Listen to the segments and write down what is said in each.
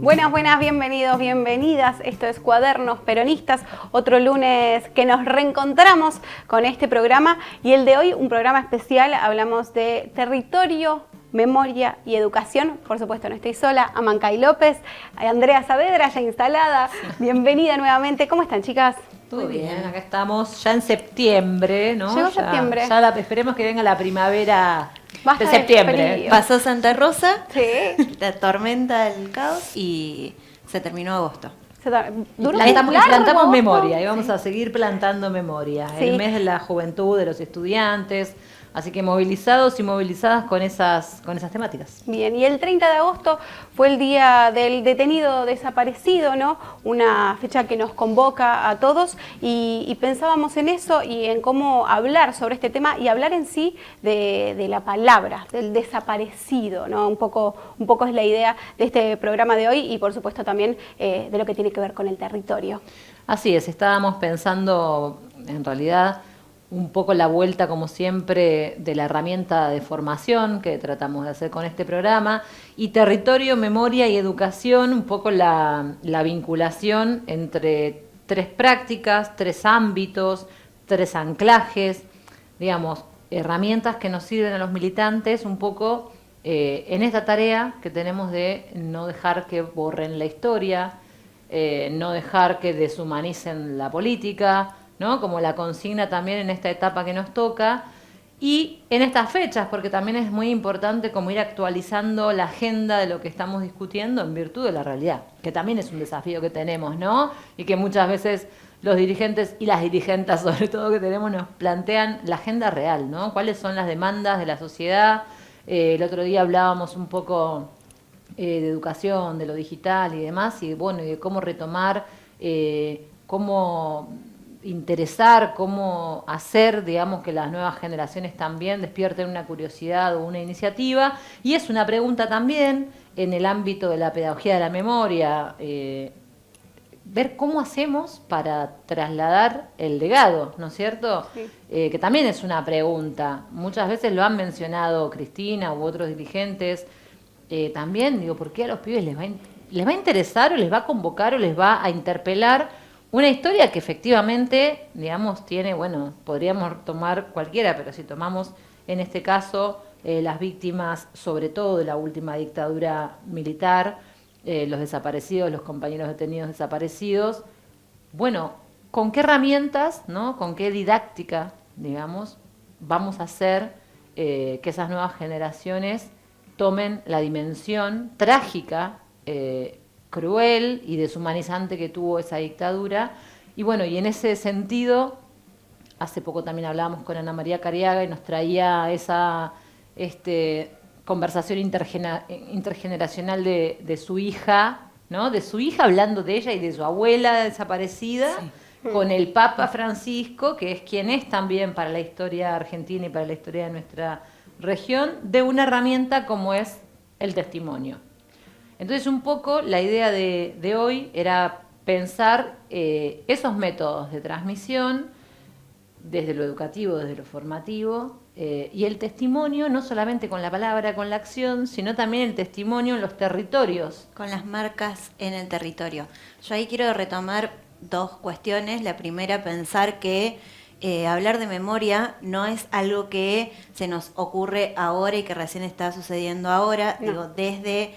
Buenas, bienvenidos, bienvenidas. Esto es Cuadernos Peronistas, otro lunes que nos reencontramos con este programa y el de hoy, un programa especial. Hablamos de territorio, memoria y educación. Por supuesto, no estoy sola. Amancay López, Andrea Saavedra ya instalada. Bienvenida nuevamente. ¿Cómo están, chicas? Muy bien, acá estamos ya en septiembre, ¿no? Llegó septiembre. Esperemos que venga la primavera Basta de de septiembre. frío. Pasó Santa Rosa, Sí. la tormenta, el caos y se terminó agosto. Duró Plantamos largo, memoria y vamos sí. a seguir plantando memoria. Sí. El mes de la juventud, de los estudiantes. Así que movilizados y movilizadas con esas temáticas. Bien, y el 30 de agosto fue el día del detenido desaparecido, ¿no? Una fecha que nos convoca a todos y pensábamos en eso y en cómo hablar sobre este tema y hablar en sí de la palabra, del desaparecido, ¿no? Un poco es la idea de este programa de hoy y por supuesto también de lo que tiene que ver con el territorio. Así es, estábamos pensando en realidad un poco la vuelta, como siempre, de la herramienta de formación que tratamos de hacer con este programa, y territorio, memoria y educación, un poco la vinculación entre tres prácticas, tres ámbitos, tres anclajes, digamos, herramientas que nos sirven a los militantes un poco en esta tarea que tenemos de no dejar que borren la historia, no dejar que deshumanicen la política, ¿no? Como la consigna también en esta etapa que nos toca y en estas fechas, porque también es muy importante como ir actualizando la agenda de lo que estamos discutiendo en virtud de la realidad, que también es un desafío que tenemos, ¿no? Y que muchas veces los dirigentes y las dirigentes, sobre todo que tenemos, nos plantean la agenda real, ¿no? ¿Cuáles son las demandas de la sociedad? El otro día hablábamos un poco de educación, de lo digital y demás, y bueno, y de cómo retomar, cómo interesar, cómo hacer, digamos, que las nuevas generaciones también despierten una curiosidad o una iniciativa. Y es una pregunta también en el ámbito de la pedagogía de la memoria, ver cómo hacemos para trasladar el legado, ¿no es cierto? Sí. Que también es una pregunta. Muchas veces lo han mencionado Cristina u otros dirigentes. También, digo, ¿por qué a los pibes les va a interesar o les va a convocar o les va a interpelar una historia que efectivamente, digamos, tiene, bueno, podríamos tomar cualquiera, pero si tomamos en este caso las víctimas, sobre todo de la última dictadura militar, los desaparecidos, los compañeros detenidos desaparecidos, bueno, ¿con qué herramientas, ¿no? ¿Con qué didáctica, digamos, vamos a hacer que esas nuevas generaciones tomen la dimensión trágica, cruel y deshumanizante que tuvo esa dictadura? Y bueno, y en ese sentido, hace poco también hablábamos con Ana María Cariaga y nos traía esa conversación intergeneracional de su hija, ¿no? De su hija hablando de ella y de su abuela desaparecida, sí, con el Papa Francisco, que es quien es también para la historia argentina y para la historia de nuestra región, de una herramienta como es el testimonio. Entonces, un poco la idea de hoy era pensar esos métodos de transmisión desde lo educativo, desde lo formativo, y el testimonio no solamente con la palabra, con la acción, sino también el testimonio en los territorios. Con las marcas en el territorio. Yo ahí quiero retomar dos cuestiones. La primera, pensar que hablar de memoria no es algo que se nos ocurre ahora y que recién está sucediendo ahora. No. Digo, desde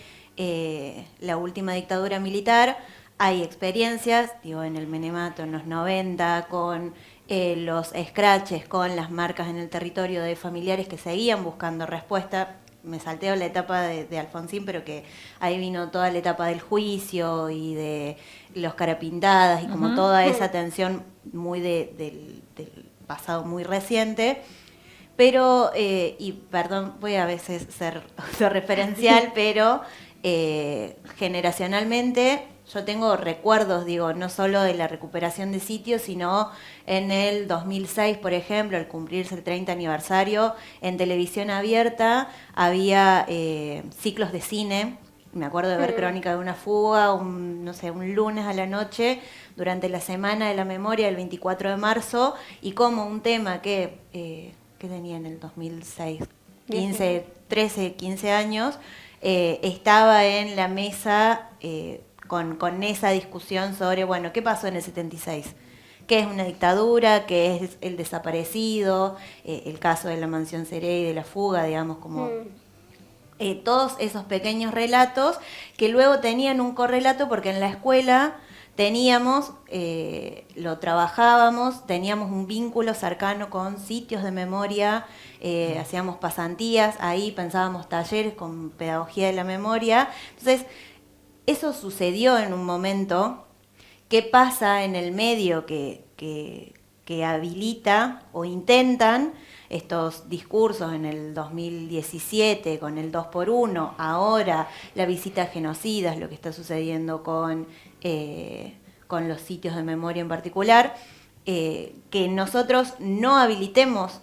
la última dictadura militar hay experiencias, digo, en el Menemato en los 90, con los scratches, con las marcas en el territorio de familiares que seguían buscando respuesta. Me salteo la etapa de Alfonsín, pero que ahí vino toda la etapa del juicio y de los carapintadas y como toda esa tensión muy del pasado muy reciente. Pero, y perdón, voy a veces ser autorreferencial, pero generacionalmente yo tengo recuerdos, digo, no solo de la recuperación de sitios, sino en el 2006, por ejemplo, al cumplirse el 30 aniversario, en televisión abierta había ciclos de cine. Me acuerdo de ver Crónica de una fuga, un lunes a la noche, durante la Semana de la Memoria, el 24 de marzo, y como un tema que tenía en el 2006, 13, 15 años, estaba en la mesa con esa discusión sobre, bueno, ¿qué pasó en el 76? ¿Qué es una dictadura? ¿Qué es el desaparecido? El caso de la mansión Cerey, de la fuga, digamos, como todos esos pequeños relatos que luego tenían un correlato porque en la escuela teníamos, lo trabajábamos, teníamos un vínculo cercano con sitios de memoria, hacíamos pasantías, ahí pensábamos talleres con pedagogía de la memoria. Entonces, eso sucedió en un momento. ¿Qué pasa en el medio que habilita o intentan estos discursos en el 2017 con el 2x1, ahora la visita a genocidas, lo que está sucediendo con los sitios de memoria en particular, que nosotros no habilitemos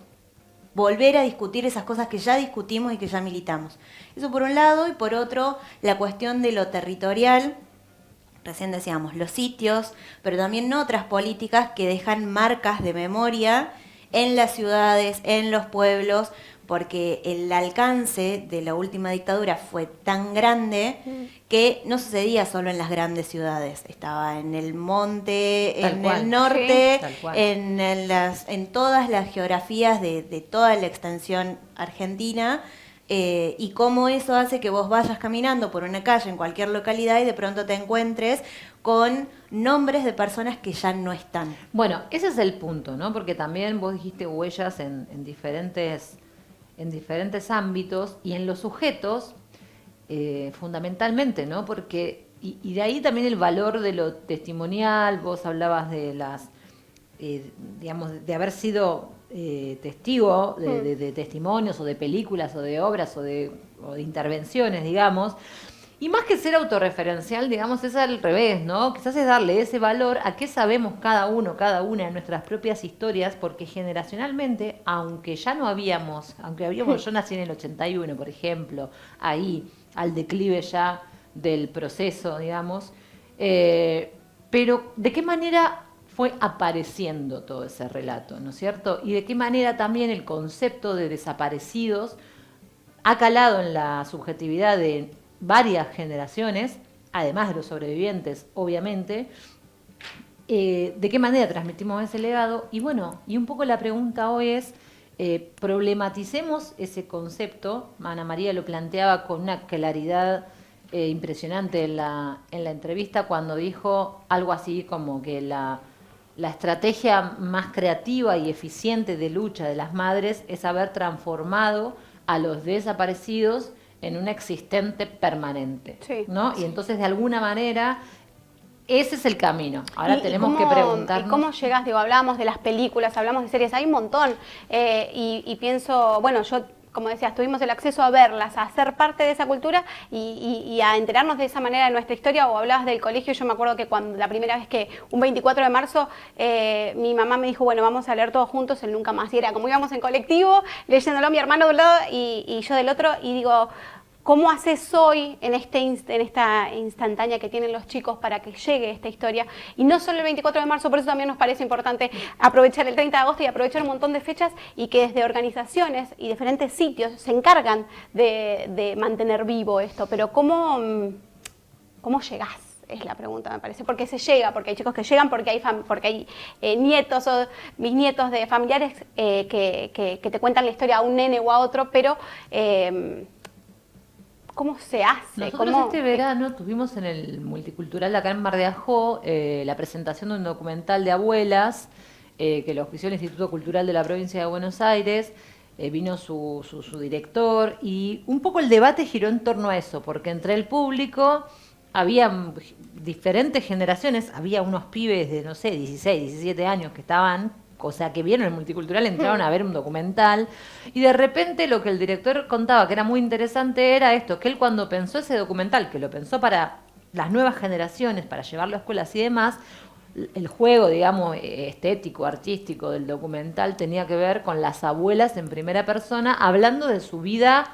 volver a discutir esas cosas que ya discutimos y que ya militamos? Eso por un lado, y por otro, la cuestión de lo territorial. Recién decíamos los sitios, pero también otras políticas que dejan marcas de memoria en las ciudades, en los pueblos, porque el alcance de la última dictadura fue tan grande que no sucedía solo en las grandes ciudades, estaba en el monte, en el norte, en todas las geografías de toda la extensión argentina. Y cómo eso hace que vos vayas caminando por una calle en cualquier localidad y de pronto te encuentres con nombres de personas que ya no están. Bueno, ese es el punto, ¿no? Porque también vos dijiste huellas en diferentes ámbitos y en los sujetos, fundamentalmente, ¿no? Porque, y de ahí también el valor de lo testimonial. Vos hablabas de las, digamos, de haber sido testigo de testimonios o de películas o de obras o de intervenciones, digamos, y más que ser autorreferencial, digamos, es al revés, ¿no? Quizás es darle ese valor a qué sabemos cada uno, cada una de nuestras propias historias, porque generacionalmente, aunque yo nací en el 81, por ejemplo, ahí, al declive ya del proceso, digamos, pero ¿de qué manera fue apareciendo todo ese relato, ¿no es cierto? Y de qué manera también el concepto de desaparecidos ha calado en la subjetividad de varias generaciones, además de los sobrevivientes, obviamente. ¿De qué manera transmitimos ese legado? Y bueno, y un poco la pregunta hoy es, problematicemos ese concepto. Ana María lo planteaba con una claridad impresionante en la entrevista cuando dijo algo así como que la estrategia más creativa y eficiente de lucha de las madres es haber transformado a los desaparecidos en un existente permanente, ¿no? Y entonces, de alguna manera, ese es el camino. Ahora tenemos que preguntarnos... ¿Cómo llegas? Digo, hablábamos de las películas, hablamos de series, hay un montón. Y pienso, bueno, yo... Como decías, tuvimos el acceso a verlas, a ser parte de esa cultura y a enterarnos de esa manera de nuestra historia. O hablabas del colegio, yo me acuerdo que cuando la primera vez que, un 24 de marzo, mi mamá me dijo, bueno, vamos a leer todos juntos el Nunca Más. Y era como íbamos en colectivo, leyéndolo mi hermano de un lado y yo del otro, y digo... ¿Cómo haces hoy en esta instantánea que tienen los chicos para que llegue esta historia? Y no solo el 24 de marzo, por eso también nos parece importante aprovechar el 30 de agosto y aprovechar un montón de fechas y que desde organizaciones y diferentes sitios se encargan de mantener vivo esto. Pero ¿cómo llegás? Es la pregunta, me parece. Porque se llega, porque hay chicos que llegan, porque hay nietos o bisnietos de familiares que te cuentan la historia a un nene o a otro, pero... ¿Cómo se hace? Nosotros este verano tuvimos en el Multicultural acá en Mar de Ajó la presentación de un documental de abuelas que lo ofició el Instituto Cultural de la Provincia de Buenos Aires. Vino su director y un poco el debate giró en torno a eso, porque entre el público había diferentes generaciones, había unos pibes de, no sé, 16, 17 años que estaban... O sea, que vieron el Multicultural, entraron a ver un documental y de repente lo que el director contaba que era muy interesante era esto, que él cuando pensó ese documental, que lo pensó para las nuevas generaciones, para llevarlo a escuelas y demás, el juego, digamos, estético, artístico del documental tenía que ver con las abuelas en primera persona, hablando de su vida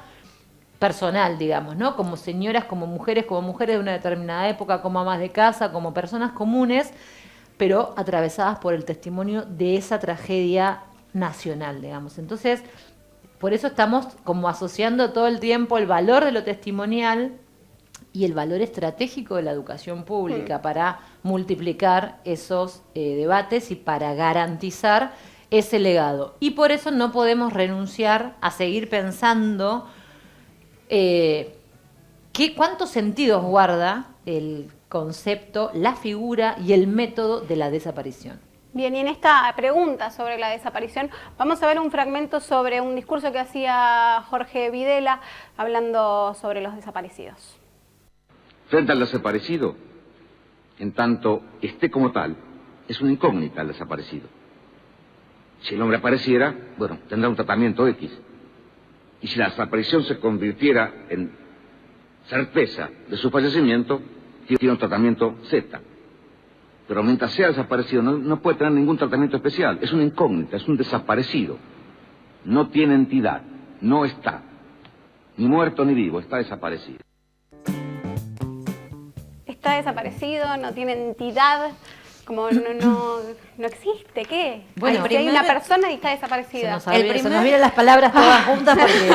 personal, digamos, ¿no? Como señoras, como mujeres de una determinada época, como amas de casa, como personas comunes, pero atravesadas por el testimonio de esa tragedia nacional, digamos. Entonces, por eso estamos como asociando todo el tiempo el valor de lo testimonial y el valor estratégico de la educación pública para multiplicar esos debates y para garantizar ese legado. Y por eso no podemos renunciar a seguir pensando cuántos sentidos guarda el concepto, la figura y el método de la desaparición. Bien, y en esta pregunta sobre la desaparición vamos a ver un fragmento sobre un discurso que hacía Jorge Videla hablando sobre los desaparecidos. Frente al desaparecido, en tanto esté como tal, es una incógnita el desaparecido. Si el hombre apareciera, bueno, tendrá un tratamiento X. Y si la desaparición se convirtiera en certeza de su fallecimiento, tiene un tratamiento Z. Pero mientras sea desaparecido, no puede tener ningún tratamiento especial. Es una incógnita, es un desaparecido. No tiene entidad, no está. Ni muerto ni vivo, está desaparecido. Está desaparecido, no tiene entidad, como no existe, ¿qué? Bueno, si hay una persona y está desaparecida. Se nos vienen las palabras todas juntas porque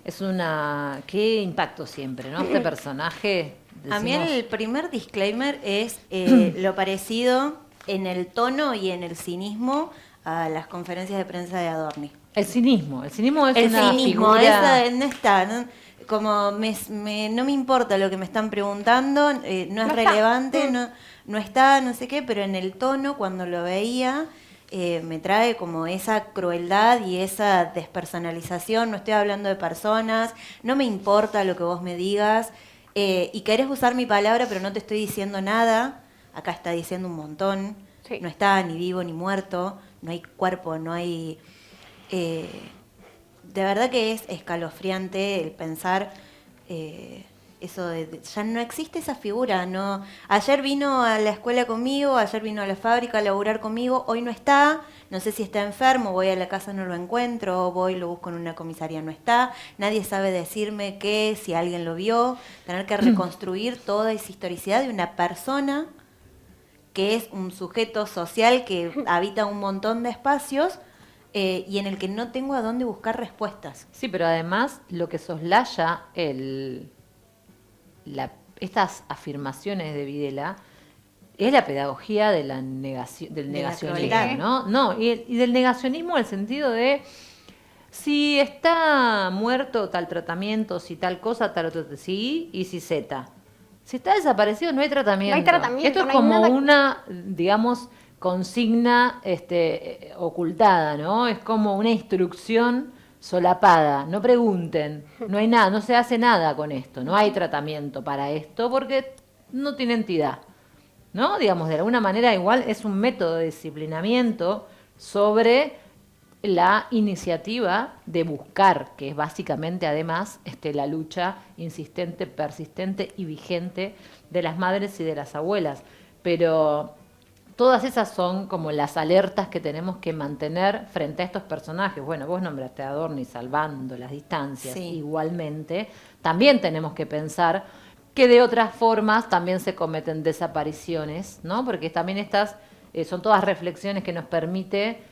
es una... Qué impacto siempre, ¿no? Este personaje... A mí el primer disclaimer es lo parecido en el tono y en el cinismo a las conferencias de prensa de Adorni. El cinismo es una cinismo, figura... no está, ¿no? Como no me importa lo que me están preguntando, no es relevante, no está, no sé qué, pero en el tono cuando lo veía me trae como esa crueldad y esa despersonalización. No estoy hablando de personas, no me importa lo que vos me digas. Y querés usar mi palabra, pero no te estoy diciendo nada. Acá está diciendo un montón. Sí. No está ni vivo ni muerto. No hay cuerpo, no hay... de verdad que es escalofriante el pensar eso de... Ya no existe esa figura. No. Ayer vino a la escuela conmigo, ayer vino a la fábrica a laburar conmigo, hoy no está. No sé si está enfermo, voy a la casa, no lo encuentro, voy, lo busco en una comisaría, no está. Nadie sabe decirme si alguien lo vio. Tener que reconstruir toda esa historicidad de una persona que es un sujeto social que habita un montón de espacios y en el que no tengo a dónde buscar respuestas. Sí, pero además lo que soslaya estas afirmaciones de Videla es la pedagogía de la del negacionismo, ¿no? Y del negacionismo en el sentido de si está muerto tal tratamiento, si tal cosa, tal otro, sí, y si Z. Si está desaparecido no hay tratamiento. No hay tratamiento. Esto es como una, digamos, consigna ocultada, ¿no? Es como una instrucción solapada. No pregunten, no hay nada, no se hace nada con esto, no hay tratamiento para esto porque no tiene entidad. ¿No? Digamos, de alguna manera igual es un método de disciplinamiento sobre la iniciativa de buscar, que es básicamente además la lucha insistente, persistente y vigente de las madres y de las abuelas. Pero todas esas son como las alertas que tenemos que mantener frente a estos personajes. Bueno, vos nombraste a Adorni salvando las distancias. Sí. Igualmente, también tenemos que pensar que de otras formas también se cometen desapariciones, ¿no? Porque también estas son todas reflexiones que nos permite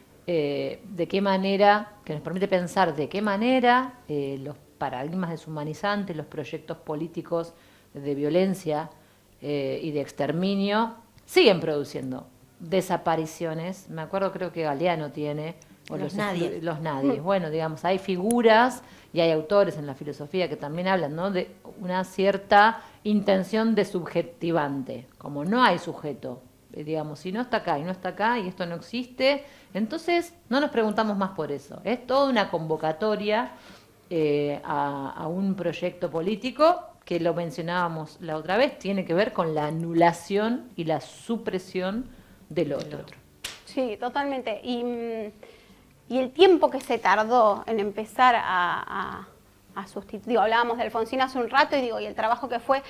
pensar de qué manera los paradigmas deshumanizantes, los proyectos políticos de violencia y de exterminio siguen produciendo desapariciones. Me acuerdo, creo que Galeano tiene... Los nadie. Bueno, digamos, hay figuras y hay autores en la filosofía que también hablan, ¿no?, de una cierta intención de subjetivante, como no hay sujeto, digamos, si no está acá y no está acá y esto no existe, entonces no nos preguntamos más por eso. Es toda una convocatoria a un proyecto político que lo mencionábamos la otra vez, tiene que ver con la anulación y la supresión del otro. Sí, totalmente. Y el tiempo que se tardó en empezar a sustituir. Hablábamos de Alfonsín hace un rato y el trabajo que fue,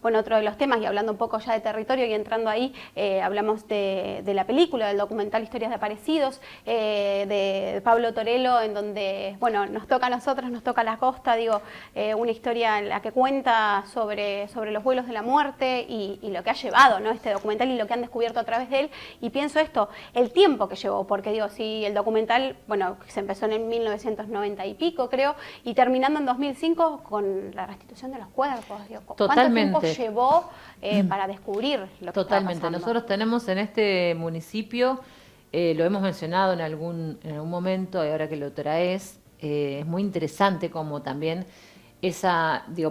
bueno, otro de los temas, y hablando un poco ya de territorio y entrando ahí, hablamos de la película, del documental Historias de Aparecidos, de Pablo Torello, en donde, bueno, nos toca a nosotros, nos toca a la costa, una historia en la que cuenta sobre los vuelos de la muerte y lo que ha llevado, ¿no?, este documental y lo que han descubierto a través de él. Y pienso esto, el tiempo que llevó, porque si el documental, bueno, se empezó en el 1990 y pico, creo, y terminando en 2005 con la restitución de los cuerpos. Totalmente. ¿Cuánto tiempo llevó para descubrir lo que Totalmente. estaba pasando? Nosotros tenemos en este municipio, lo hemos mencionado en algún momento, y ahora que lo traes, es muy interesante como también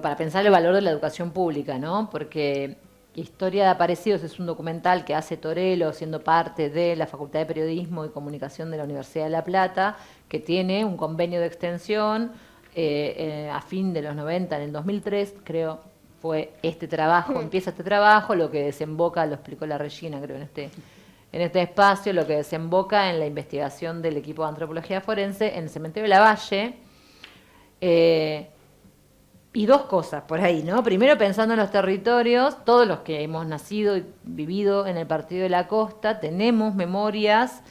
para pensar el valor de la educación pública, ¿no? Porque Historia de Aparecidos es un documental que hace Torello, siendo parte de la Facultad de Periodismo y Comunicación de la Universidad de La Plata, que tiene un convenio de extensión a fin de los 90, en el 2003, creo, fue este trabajo, empieza este trabajo, lo que desemboca, lo explicó la Regina, creo, en este espacio, lo que desemboca en la investigación del equipo de antropología forense en el cementerio de Lavalle. Y dos cosas por ahí, ¿no? Primero, pensando en los territorios, todos los que hemos nacido y vivido en el Partido de la Costa, tenemos memorias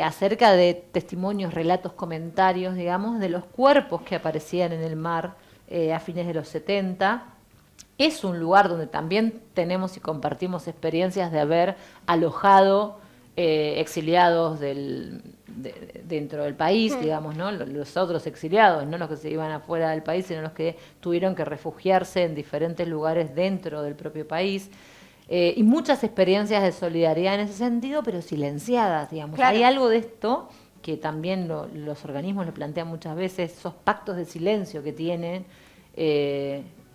acerca de testimonios, relatos, comentarios, digamos, de los cuerpos que aparecían en el mar a fines de los 70. Es un lugar donde también tenemos y compartimos experiencias de haber alojado exiliados dentro del país, digamos, ¿no? Los otros exiliados, no los que se iban afuera del país, sino los que tuvieron que refugiarse en diferentes lugares dentro del propio país. Y muchas experiencias de solidaridad en ese sentido, pero silenciadas, digamos. Claro. Hay algo de esto que también los organismos lo plantean muchas veces, esos pactos de silencio que tienen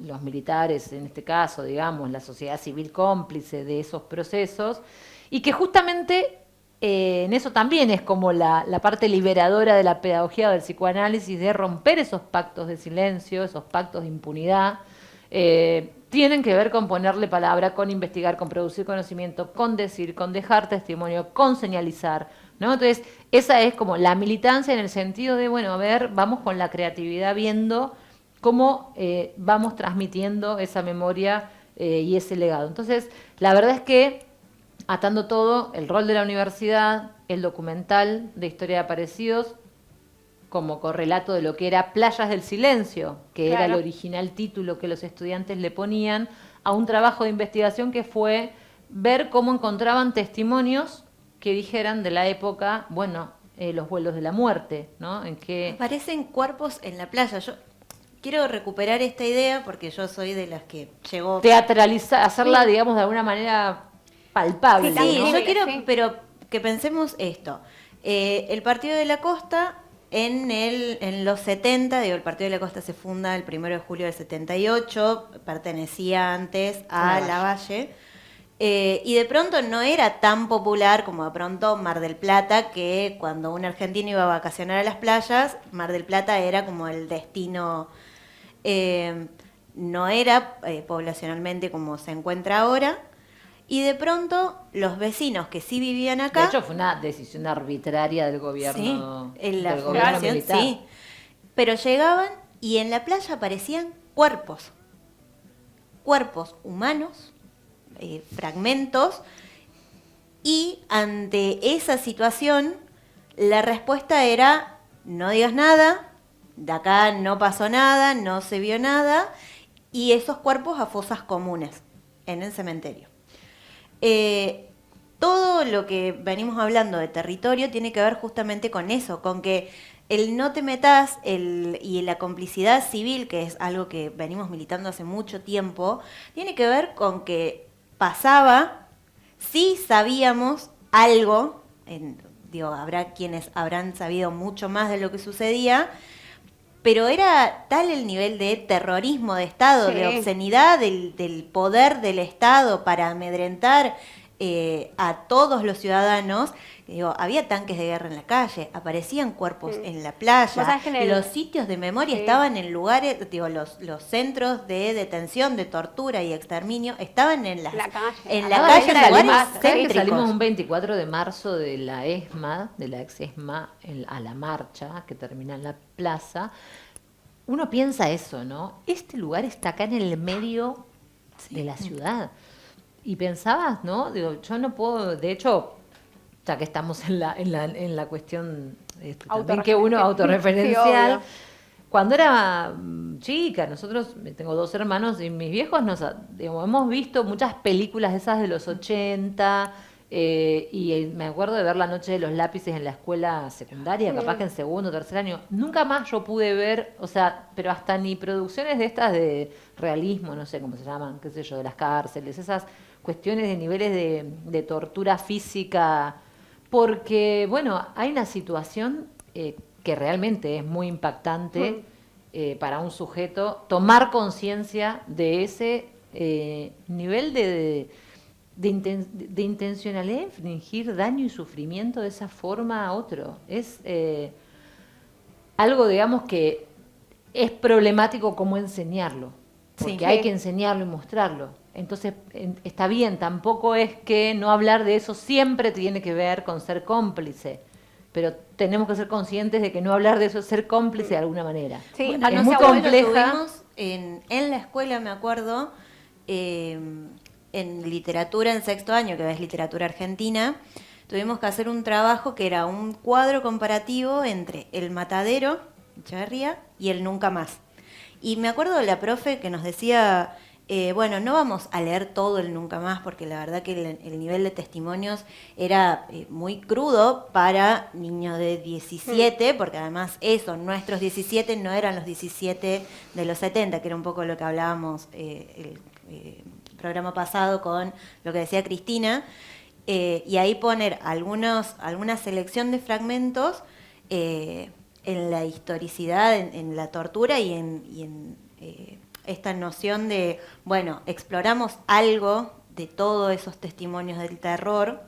los militares, en este caso, digamos, la sociedad civil cómplice de esos procesos, y que justamente en eso también es como la parte liberadora de la pedagogía o del psicoanálisis, de romper esos pactos de silencio, esos pactos de impunidad. Tienen que ver con ponerle palabra, con investigar, con producir conocimiento, con decir, con dejar testimonio, con señalizar, ¿no? Entonces, esa es como la militancia en el sentido de, bueno, a ver, vamos con la creatividad viendo cómo vamos transmitiendo esa memoria y ese legado. Entonces, la verdad es que, atando todo, el rol de la universidad, el documental de Historia de Aparecidos, como correlato de lo que era Playas del Silencio, que Claro. era el original título que los estudiantes le ponían a un trabajo de investigación que fue ver cómo encontraban testimonios que dijeran de la época, bueno, los vuelos de la muerte, ¿no? En que Aparecen cuerpos en la playa. Yo quiero recuperar esta idea porque yo soy de las que llegó... teatralizar, hacerla, digamos, de alguna manera palpable. Sí, ¿no? Sí, tangible, yo quiero, sí. pero que pensemos esto. El Partido de la Costa, en los 70, el Partido de la Costa se funda el 1 de julio del 78, pertenecía antes a Lavalle, y de pronto no era tan popular como de pronto Mar del Plata, que cuando un argentino iba a vacacionar a las playas, Mar del Plata era como el destino, no era poblacionalmente como se encuentra ahora. Y de pronto los vecinos que sí vivían acá... De hecho, fue una decisión arbitraria del gobierno, sí, en la del gobierno fundación, militar. sí. Pero llegaban y en la playa aparecían cuerpos humanos, fragmentos, y ante esa situación la respuesta era: no digas nada, de acá no pasó nada, no se vio nada, y esos cuerpos a fosas comunes en el cementerio. Todo lo que venimos hablando de territorio tiene que ver justamente con eso, con que el no te metas y la complicidad civil, que es algo que venimos militando hace mucho tiempo, tiene que ver con que pasaba, sí sabíamos algo, habrá quienes habrán sabido mucho más de lo que sucedía, pero era tal el nivel de terrorismo de Estado, Sí. de obscenidad del poder del Estado para amedrentar a todos los ciudadanos. Había tanques de guerra en la calle, aparecían cuerpos en la Vos playa, sabés que los sitios de memoria Sí. estaban en lugares, los centros de detención, de tortura y exterminio estaban en La calle. en la Cada calle, vez en que lugares salimos- ¿Sabes que céntricos. salimos un 24 de marzo de la ESMA, de la ex ESMA, a la marcha que termina en la plaza? uno piensa eso, ¿no? Este lugar está acá en el medio de la ciudad. Y pensabas, ¿no? Digo, yo no puedo, de hecho, ya que estamos en la cuestión también que uno autorreferencial, Sí, cuando era chica, nosotros, tengo 2 hermanos y mis viejos digamos, hemos visto muchas películas esas de los 80, y me acuerdo de ver La Noche de los Lápices en la escuela secundaria, capaz que en segundo o tercer año. Nunca más yo pude ver, o sea, pero hasta ni producciones de estas de realismo, no sé cómo se llaman, qué sé yo, de las cárceles, esas cuestiones de niveles de tortura física, porque, bueno, hay una situación que realmente es muy impactante para un sujeto tomar conciencia de ese nivel de intencionalidad de infligir daño y sufrimiento de esa forma a otro. Es algo, digamos, que es problemático cómo enseñarlo, porque Sí. hay que enseñarlo y mostrarlo. Entonces, está bien, tampoco es que no hablar de eso siempre tiene que ver con ser cómplice, pero tenemos que ser conscientes de que no hablar de eso es ser cómplice de alguna manera. Sí, Bueno, es muy nosotros lo compleja. tuvimos en la escuela, me acuerdo, en literatura en sexto año, que es literatura argentina, tuvimos que hacer un trabajo que era un cuadro comparativo entre El Matadero, Echeverría, y El Nunca Más. Y me acuerdo de la profe que nos decía, bueno, no vamos a leer todo el Nunca Más, porque la verdad que el nivel de testimonios era muy crudo para niños de 17, porque además eso, nuestros 17 no eran los 17 de los 70, que era un poco lo que hablábamos el programa pasado con lo que decía Cristina, y ahí poner alguna selección de fragmentos en la historicidad, en la tortura y en esta noción de, bueno, exploramos algo de todos esos testimonios del terror.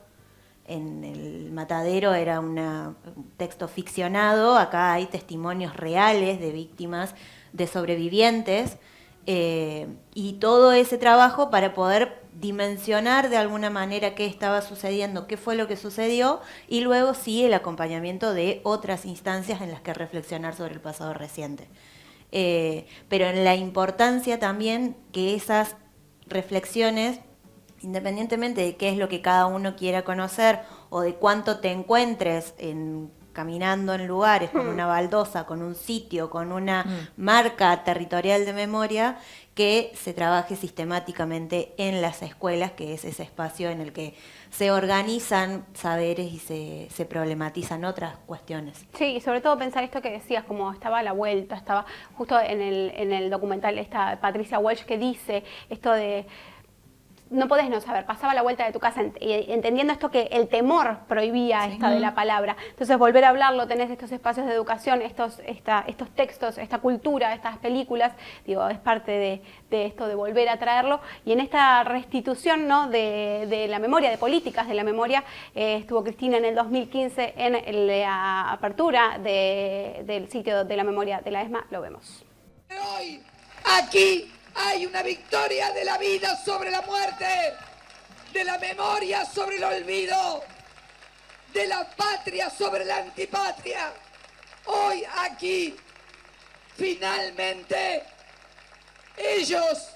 En El Matadero era un texto ficcionado, acá hay testimonios reales de víctimas, de sobrevivientes, y todo ese trabajo para poder dimensionar de alguna manera qué estaba sucediendo, qué fue lo que sucedió, y luego sí el acompañamiento de otras instancias en las que reflexionar sobre el pasado reciente. Pero en la importancia también que esas reflexiones, independientemente de qué es lo que cada uno quiera conocer o de cuánto te encuentres caminando en lugares con una baldosa, con un sitio, con una marca territorial de memoria, que se trabaje sistemáticamente en las escuelas, que es ese espacio en el que se organizan saberes y se problematizan otras cuestiones. Sí, y sobre todo pensar esto que decías, como estaba a la vuelta, estaba justo en el documental esta Patricia Walsh que dice esto de no podés no saber, pasaba a la vuelta de tu casa entendiendo esto que el temor prohibía esta de la palabra. Entonces volver a hablarlo, tenés estos espacios de educación, estos textos, esta cultura, estas películas, digo, es parte de esto de volver a traerlo. Y en esta restitución, ¿no?, de la memoria, de políticas de la memoria, estuvo Cristina en el 2015 en la apertura del sitio de la memoria de la ESMA, lo vemos. Hoy, aquí, hay una victoria de la vida sobre la muerte, de la memoria sobre el olvido, de la patria sobre la antipatria. Hoy aquí, finalmente, ellos,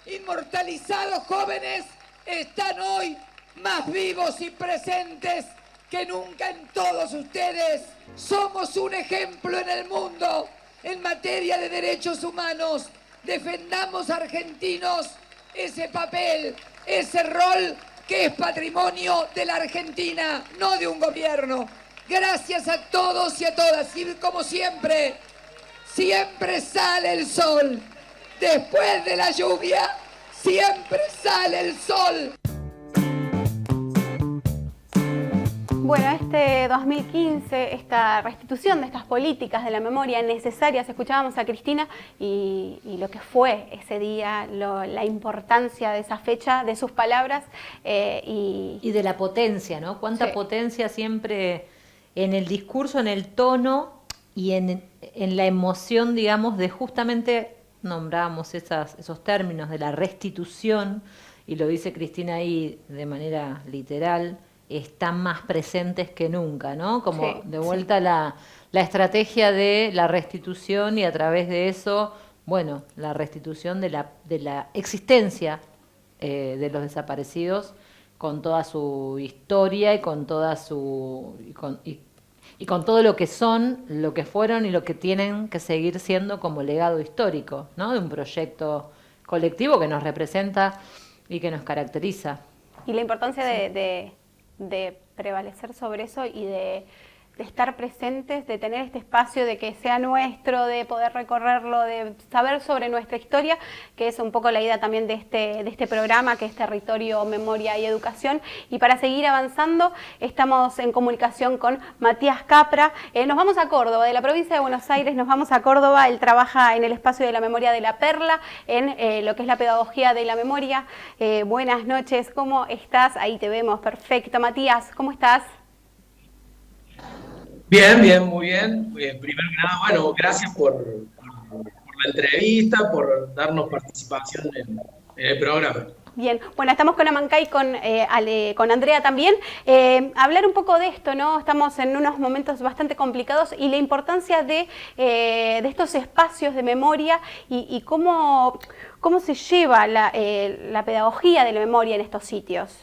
inmortalizados jóvenes, están hoy más vivos y presentes que nunca en todos ustedes. Somos un ejemplo en el mundo en materia de derechos humanos. Defendamos, argentinos, ese papel, ese rol que es patrimonio de la Argentina, no de un gobierno. Gracias a todos y a todas. Y como siempre, siempre sale el sol. Después de la lluvia, siempre sale el sol. Bueno, este 2015, esta restitución de estas políticas de la memoria necesarias, escuchábamos a Cristina y lo que fue ese día, la importancia de esa fecha, de sus palabras. Y de la potencia, ¿no? Cuánta potencia siempre en el discurso, en el tono y en la emoción, digamos, de justamente, nombramos esos términos de la restitución, y lo dice Cristina ahí de manera literal, están más presentes que nunca, ¿no? Como Sí, de vuelta la estrategia de la restitución y a través de eso, bueno, la restitución de la existencia de los desaparecidos con toda su historia y con toda y con todo lo que son, lo que fueron y lo que tienen que seguir siendo como legado histórico, ¿no? De un proyecto colectivo que nos representa y que nos caracteriza. Y la importancia de prevalecer sobre eso y de estar presentes, de tener este espacio, de que sea nuestro, de poder recorrerlo, de saber sobre nuestra historia, que es un poco la idea también de este programa, que es Territorio, Memoria y Educación. Y para seguir avanzando, estamos en comunicación con Matías Capra. Nos vamos a Córdoba, de la provincia de Buenos Aires, nos vamos a Córdoba. Él trabaja en el espacio de la memoria de La Perla, en lo que es la pedagogía de la memoria. Buenas noches, ¿cómo estás? Ahí te vemos, perfecto. Matías, ¿cómo estás? Bien, bien, muy bien. Primero que nada, bueno, gracias por la entrevista, por darnos participación en el programa. Bien, bueno, estamos con Amancay y con Andrea también. Hablar un poco de esto, ¿no? Estamos en unos momentos bastante complicados y la importancia de estos espacios de memoria y cómo se lleva la pedagogía de la memoria en estos sitios.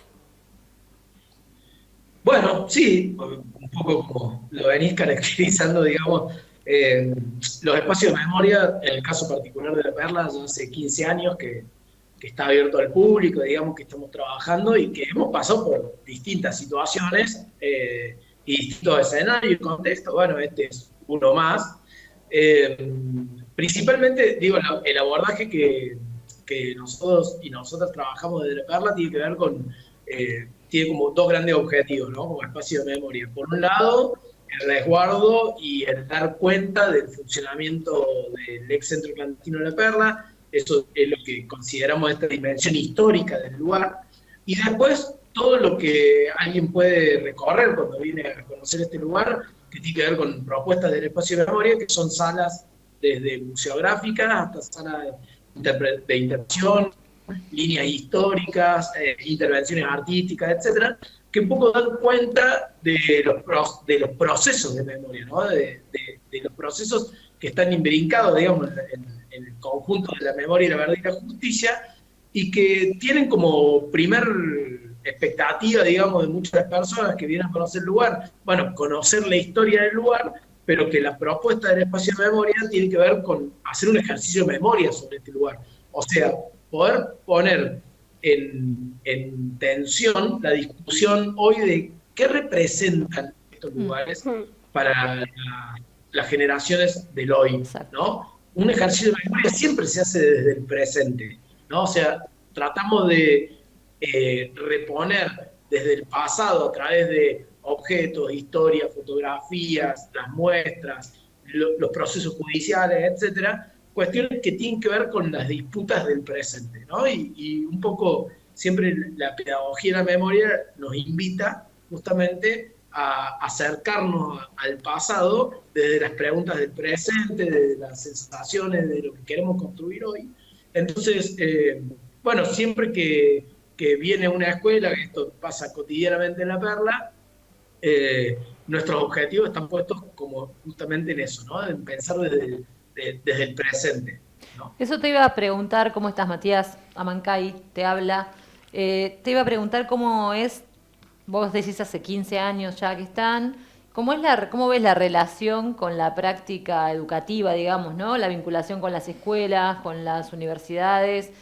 Bueno, sí, un poco como lo venís caracterizando, digamos, los espacios de memoria, en el caso particular de La Perla, ya hace 15 años que está abierto al público, digamos, que estamos trabajando y que hemos pasado por distintas situaciones y distintos escenarios y contextos. Bueno, este es uno más. Principalmente, digo, el abordaje que nosotros y nosotras trabajamos desde La Perla tiene que ver con... tiene como dos grandes objetivos, ¿no? Como espacio de memoria. Por un lado, el resguardo y el dar cuenta del funcionamiento del ex centro clandestino de La Perla. Eso es lo que consideramos esta dimensión histórica del lugar. Y después, todo lo que alguien puede recorrer cuando viene a conocer este lugar, que tiene que ver con propuestas del espacio de memoria, que son salas desde museográficas hasta salas de intervención, líneas históricas, intervenciones artísticas, etcétera, que un poco dan cuenta de los procesos de memoria, ¿no? de los procesos que están imbrincados, digamos, en el conjunto de la memoria y la verdad y la justicia, y que tienen como primer expectativa, digamos, de muchas personas que vienen a conocer el lugar, bueno, conocer la historia del lugar, pero que la propuesta del espacio de memoria tiene que ver con hacer un ejercicio de memoria sobre este lugar. O sea, poder poner en tensión la discusión hoy de qué representan estos lugares para las generaciones del hoy, ¿no? Un ejercicio de memoria siempre se hace desde el presente, ¿no? O sea, tratamos de reponer desde el pasado a través de objetos, historias, fotografías, las muestras, los procesos judiciales, etcétera, cuestiones que tienen que ver con las disputas del presente, ¿no? Y un poco siempre la pedagogía de la memoria nos invita justamente a acercarnos al pasado desde las preguntas del presente, desde las sensaciones de lo que queremos construir hoy. Entonces, bueno, siempre que viene una escuela, que esto pasa cotidianamente en La Perla, nuestros objetivos están puestos como justamente en eso, ¿no? En pensar desde el presente, ¿no? Eso te iba a preguntar, ¿cómo estás, Matías? Amancay te habla. Te iba a preguntar cómo es, vos decís hace 15 años ya que están, ¿cómo ves la relación con la práctica educativa, digamos, ¿no? La vinculación con las escuelas, con las universidades,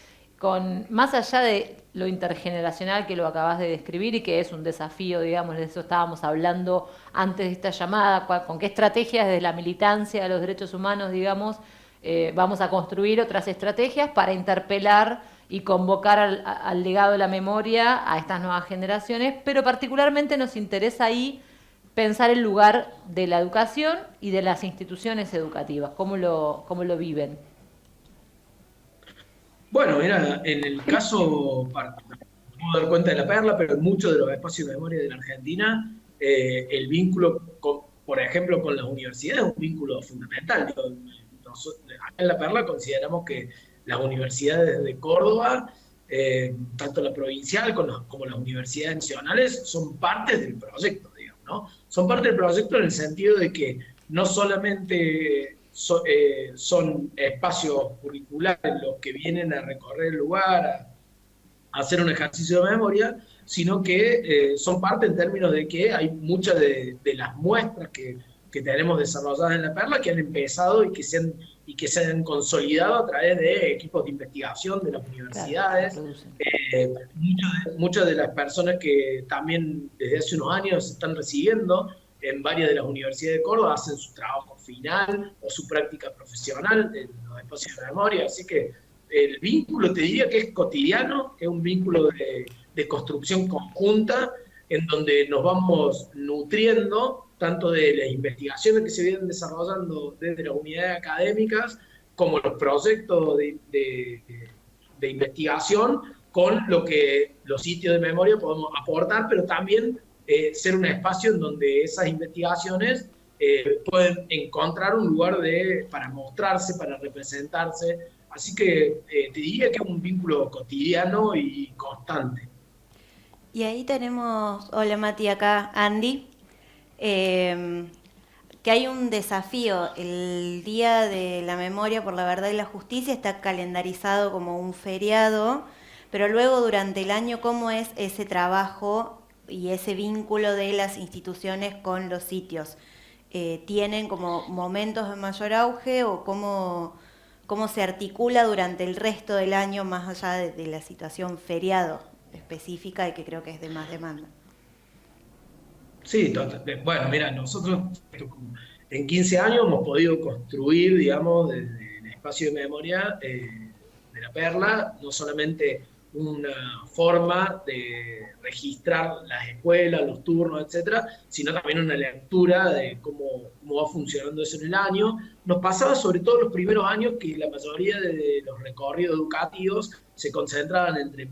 más allá de lo intergeneracional que lo acabas de describir y que es un desafío, digamos, de eso estábamos hablando antes de esta llamada, con qué estrategias desde la militancia de los derechos humanos, digamos, vamos a construir otras estrategias para interpelar y convocar al legado de la memoria a estas nuevas generaciones, pero particularmente nos interesa ahí pensar el lugar de la educación y de las instituciones educativas, cómo lo viven. Bueno, mira, en el caso, puedo dar cuenta de La Perla, pero en muchos de los espacios de memoria de la Argentina, el vínculo, por ejemplo, con las universidades es un vínculo fundamental. Acá en La Perla consideramos que las universidades de Córdoba tanto la provincial como las universidades nacionales, son partes del proyecto, digamos, ¿no? Son parte del proyecto en el sentido de que no solamente son espacios curriculares los que vienen a recorrer el lugar, a hacer un ejercicio de memoria, sino que son parte en términos de que hay muchas de las muestras que tenemos desarrolladas en La Perla que han empezado y que se han consolidado a través de equipos de investigación de las universidades. Claro, muchas de las personas que también desde hace unos años se están recibiendo en varias de las universidades de Córdoba hacen su trabajo final o su práctica profesional en los espacios de memoria, así que el vínculo te diría que es cotidiano, es un vínculo de construcción conjunta en donde nos vamos nutriendo tanto de las investigaciones que se vienen desarrollando desde las unidades académicas como los proyectos de investigación con lo que los sitios de memoria podemos aportar, pero también ser un espacio en donde esas investigaciones pueden encontrar un lugar para mostrarse, para representarse. Así que te diría que es un vínculo cotidiano y constante. Y ahí tenemos, hola Mati, acá Andy, que hay un desafío. El Día de la Memoria por la Verdad y la Justicia está calendarizado como un feriado, pero luego durante el año, ¿cómo es ese trabajo y ese vínculo de las instituciones con los sitios? ¿Tienen como momentos de mayor auge o cómo se articula durante el resto del año más allá de la situación feriado específica y que creo que es de más demanda? Sí, bueno, mira, nosotros en 15 años hemos podido construir, digamos, desde el espacio de memoria de La Perla, no solamente una forma de registrar las escuelas, los turnos, etcétera, sino también una lectura de cómo va funcionando eso en el año. Nos pasaba sobre todo en los primeros años que la mayoría de los recorridos educativos se concentraban entre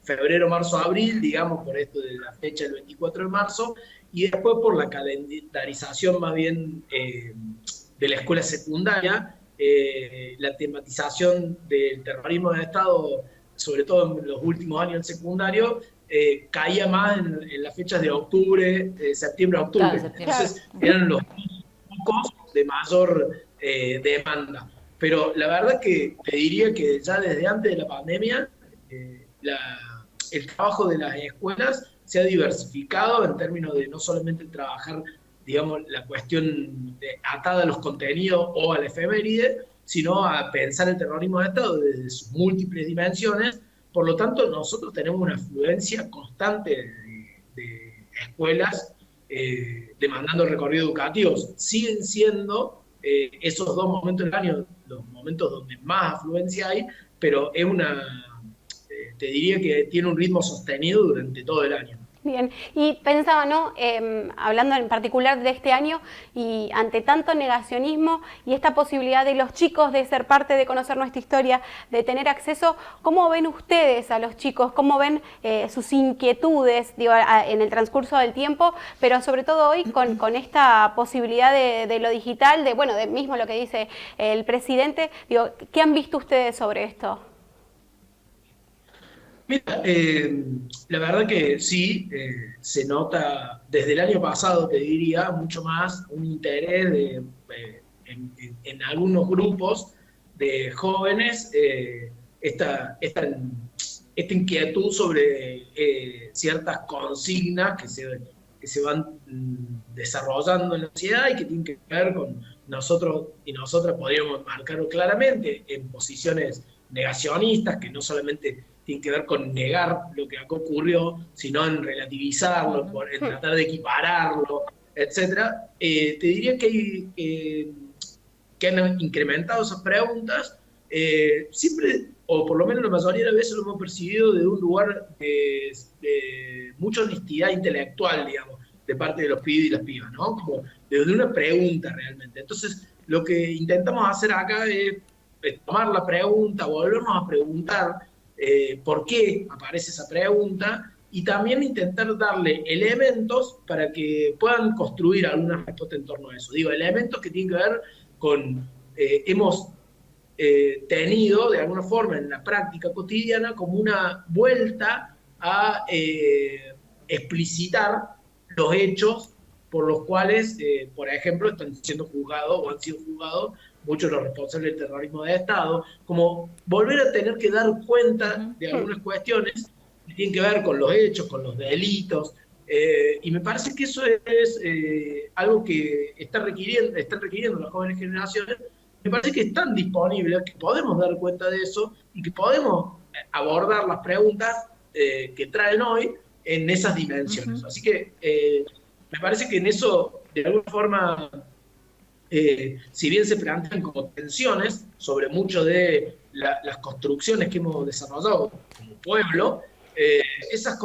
febrero, marzo, abril, digamos, por esto de la fecha del 24 de marzo, y después por la calendarización más bien de la escuela secundaria, la tematización del terrorismo de Estado, sobre todo en los últimos años del secundario, caía más en las fechas de octubre, septiembre a octubre. Claro, entonces eran los pocos de mayor demanda. Pero la verdad que te diría que ya desde antes de la pandemia, el trabajo de las escuelas se ha diversificado en términos de no solamente trabajar, digamos, la cuestión atada a los contenidos o a la efeméride, sino a pensar el terrorismo de Estado desde sus múltiples dimensiones. Por lo tanto, nosotros tenemos una afluencia constante de escuelas demandando recorridos educativos. Siguen siendo esos dos momentos del año los momentos donde más afluencia hay, pero es te diría que tiene un ritmo sostenido durante todo el año. Bien, y pensaba, ¿no? Hablando en particular de este año y ante tanto negacionismo y esta posibilidad de los chicos de ser parte, de conocer nuestra historia, de tener acceso, ¿cómo ven ustedes a los chicos? ¿Cómo ven sus inquietudes, digo, en el transcurso del tiempo? Pero sobre todo hoy con esta posibilidad de lo digital, de mismo lo que dice el presidente, digo, ¿qué han visto ustedes sobre esto? Mira, la verdad que sí, se nota desde el año pasado, te diría, mucho más un interés en algunos grupos de jóvenes, esta inquietud sobre ciertas consignas que se van desarrollando en la sociedad y que tienen que ver con nosotros y nosotras, podríamos marcarlo claramente, en posiciones negacionistas, que no solamente tiene que ver con negar lo que acá ocurrió, sino en relativizarlo, en tratar de equipararlo, etc. Te diría que han incrementado esas preguntas, siempre, o por lo menos la mayoría de las veces lo hemos percibido de un lugar de mucha honestidad intelectual, digamos, de parte de los pibes y las pibas, ¿no? Como desde una pregunta realmente. Entonces, lo que intentamos hacer acá es tomar la pregunta, volvernos a preguntar por qué aparece esa pregunta y también intentar darle elementos para que puedan construir alguna respuesta en torno a eso. Digo, elementos que tienen que ver con, hemos tenido de alguna forma en la práctica cotidiana como una vuelta a explicitar los hechos por los cuales, por ejemplo, están siendo juzgados o han sido juzgados muchos de los responsables del terrorismo de Estado, como volver a tener que dar cuenta de algunas cuestiones que tienen que ver con los hechos, con los delitos, y me parece que eso es algo que están requiriendo las jóvenes generaciones. Me parece que están disponibles, que podemos dar cuenta de eso y que podemos abordar las preguntas que traen hoy en esas dimensiones. Así que me parece que en eso, de alguna forma, si bien se plantean como tensiones sobre mucho de las construcciones que hemos desarrollado como pueblo, esas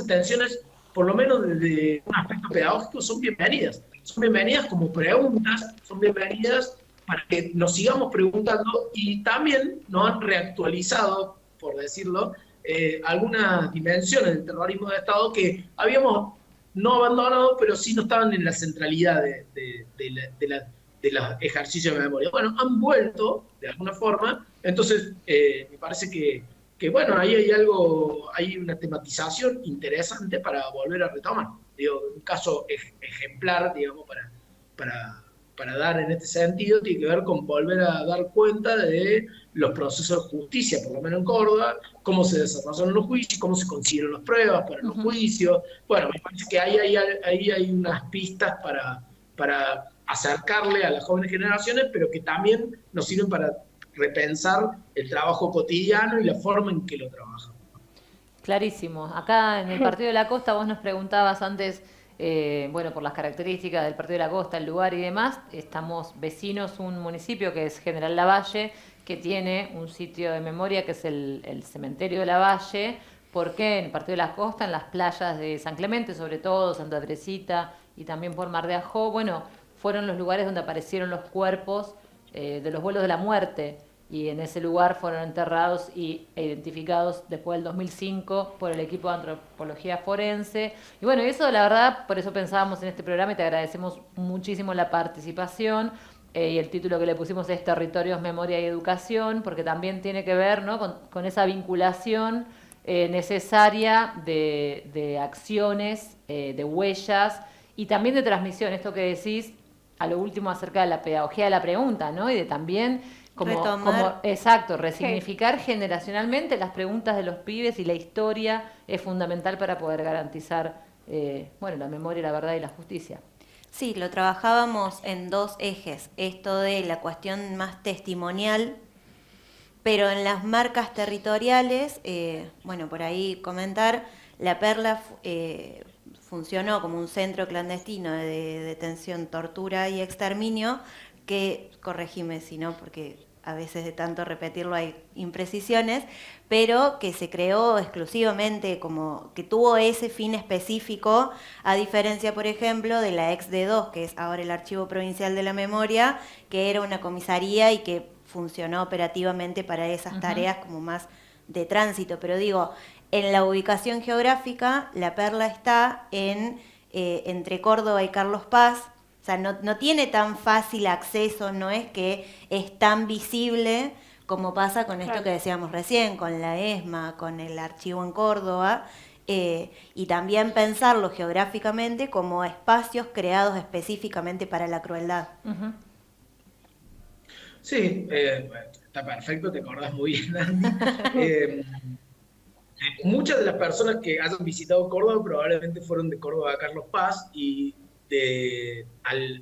tensiones, por lo menos desde un aspecto pedagógico, son bienvenidas. Son bienvenidas como preguntas, son bienvenidas para que nos sigamos preguntando, y también nos han reactualizado, por decirlo, algunas dimensiones del terrorismo de Estado que habíamos no abandonado, pero sí no estaban en la centralidad de los ejercicios de memoria. Bueno, han vuelto de alguna forma, entonces me parece que bueno, ahí hay una tematización interesante para volver a retomar. Digo, un caso ejemplar, digamos, para dar en este sentido, tiene que ver con volver a dar cuenta de los procesos de justicia, por lo menos en Córdoba, cómo se desarrollaron los juicios, cómo se consiguieron las pruebas para los juicios. Bueno, me parece que ahí hay unas pistas para acercarle a las jóvenes generaciones, pero que también nos sirven para repensar el trabajo cotidiano y la forma en que lo trabajan. Clarísimo. Acá en el Partido de la Costa vos nos preguntabas antes, bueno, por las características del Partido de la Costa, el lugar y demás, estamos vecinos un municipio que es General Lavalle, que tiene un sitio de memoria que es el Cementerio de Lavalle, porque en el Partido de la Costa, en las playas de San Clemente, sobre todo, Santa Teresita y también por Mar de Ajó, bueno, fueron los lugares donde aparecieron los cuerpos de los vuelos de la muerte, y en ese lugar fueron enterrados e identificados después del 2005 por el equipo de antropología forense. Y bueno, eso la verdad, por eso pensábamos en este programa y te agradecemos muchísimo la participación. Y el título que le pusimos es Territorios, Memoria y Educación, porque también tiene que ver, ¿no?, con esa vinculación necesaria de acciones, de huellas y también de transmisión. Esto que decís a lo último acerca de la pedagogía de la pregunta, ¿no? Y de también exacto, resignificar generacionalmente las preguntas de los pibes, y la historia es fundamental para poder garantizar bueno, la memoria, la verdad y la justicia. Sí, lo trabajábamos en dos ejes, esto de la cuestión más testimonial, pero en las marcas territoriales, bueno, por ahí comentar, La Perla funcionó como un centro clandestino de detención, tortura y exterminio, que, corregime si no, porque a veces de tanto repetirlo hay imprecisiones, pero que se creó exclusivamente, como que tuvo ese fin específico, a diferencia, por ejemplo, de la ex D2, que es ahora el Archivo Provincial de la Memoria, que era una comisaría y que funcionó operativamente para esas tareas como más de tránsito. Pero digo, en la ubicación geográfica, La Perla está entre Córdoba y Carlos Paz. O sea, no tiene tan fácil acceso, no es que es tan visible como pasa con esto que decíamos recién, con la ESMA, con el archivo en Córdoba, y también pensarlo geográficamente como espacios creados específicamente para la crueldad. Sí, está perfecto, te acordás muy bien, Andy. Muchas de las personas que hayan visitado Córdoba probablemente fueron de Córdoba a Carlos Paz, y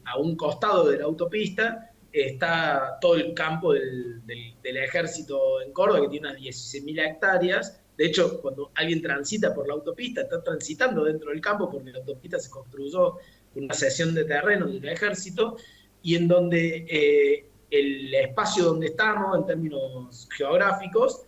a un costado de la autopista está todo el campo del ejército en Córdoba, que tiene unas 16.000 hectáreas. De hecho, cuando alguien transita por la autopista, está transitando dentro del campo, porque la autopista se construyó con una cesión de terreno del ejército, y en donde el espacio donde estamos, en términos geográficos,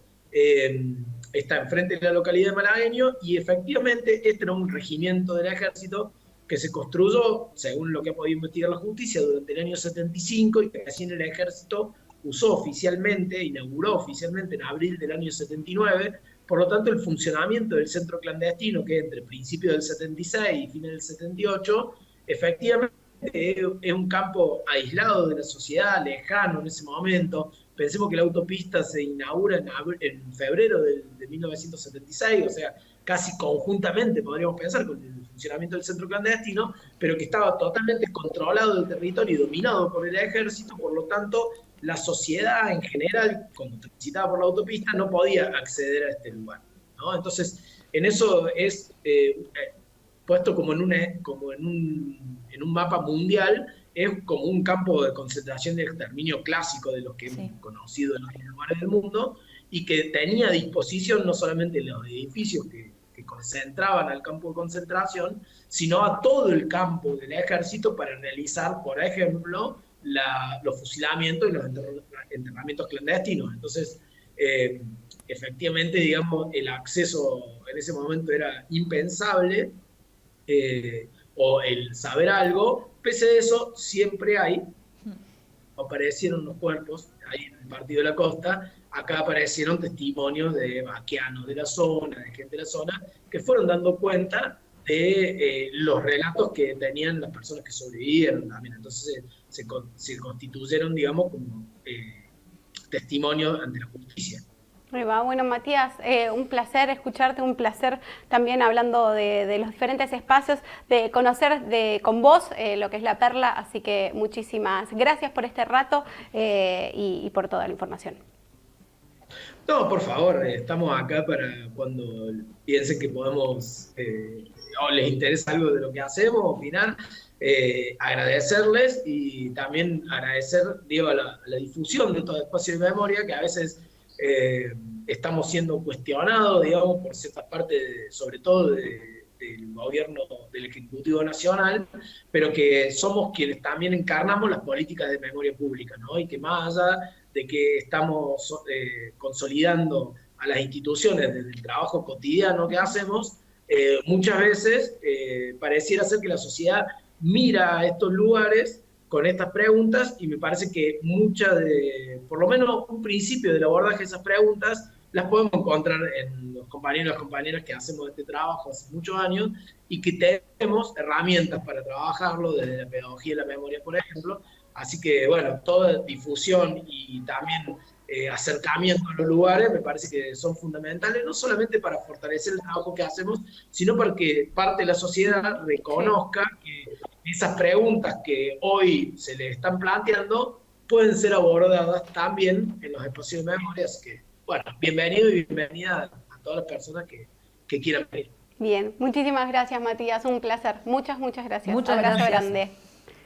está enfrente de la localidad de Malagueño, y efectivamente este era un regimiento del ejército que se construyó, según lo que ha podido investigar la justicia, durante el año 75, y que recién el ejército inauguró oficialmente en abril del año 79. Por lo tanto, el funcionamiento del centro clandestino, que entre principios del 76 y fines del 78, efectivamente es un campo aislado de la sociedad, lejano en ese momento. Pensemos que la autopista se inaugura en febrero de 1976, o sea, casi conjuntamente podríamos pensar con el funcionamiento del centro clandestino, pero que estaba totalmente controlado el territorio y dominado por el ejército, por lo tanto, la sociedad en general, cuando transitaba por la autopista, no podía acceder a este lugar, ¿no? Entonces, en eso es puesto como en un mapa mundial, es como un campo de concentración y exterminio clásico de los que hemos conocido en otros lugares del mundo, y que tenía a disposición no solamente los edificios que concentraban al campo de concentración, sino a todo el campo del ejército para realizar, por ejemplo, los fusilamientos y los enterramientos clandestinos. Entonces, efectivamente, digamos, el acceso en ese momento era impensable, o el saber algo. Pese a eso, siempre aparecieron los cuerpos, ahí en el Partido de la Costa, acá aparecieron testimonios de vaquianos de la zona, de gente de la zona, que fueron dando cuenta de los relatos que tenían las personas que sobrevivieron también. Entonces se constituyeron, digamos, como testimonios ante la justicia. Bueno, Matías, un placer escucharte, un placer también hablando de los diferentes espacios, de conocer con vos lo que es La Perla, así que muchísimas gracias por este rato y por toda la información. No, por favor, estamos acá para cuando piensen que podemos, o les interesa algo de lo que hacemos, opinar, agradecerles y también agradecer, digo, a la difusión de estos espacios de memoria que a veces estamos siendo cuestionados, digamos, por ciertas partes, sobre todo del gobierno, del Ejecutivo Nacional, pero que somos quienes también encarnamos las políticas de memoria pública, ¿no? Y que más allá de que estamos consolidando a las instituciones desde el trabajo cotidiano que hacemos, muchas veces pareciera ser que la sociedad mira a estos lugares con estas preguntas, y me parece que por lo menos un principio del abordaje de esas preguntas las podemos encontrar en los compañeros y las compañeras que hacemos este trabajo hace muchos años, y que tenemos herramientas para trabajarlo desde la pedagogía y la memoria, por ejemplo. Así que, bueno, toda difusión y también acercamiento a los lugares me parece que son fundamentales, no solamente para fortalecer el trabajo que hacemos, sino para que parte de la sociedad reconozca que esas preguntas que hoy se le están planteando pueden ser abordadas también en los espacios de memoria. Así que, bueno, bienvenido y bienvenida a todas las personas que quieran venir. Bien, muchísimas gracias, Matías, un placer. Muchas gracias. Muchas Abrazo gracias. Grande.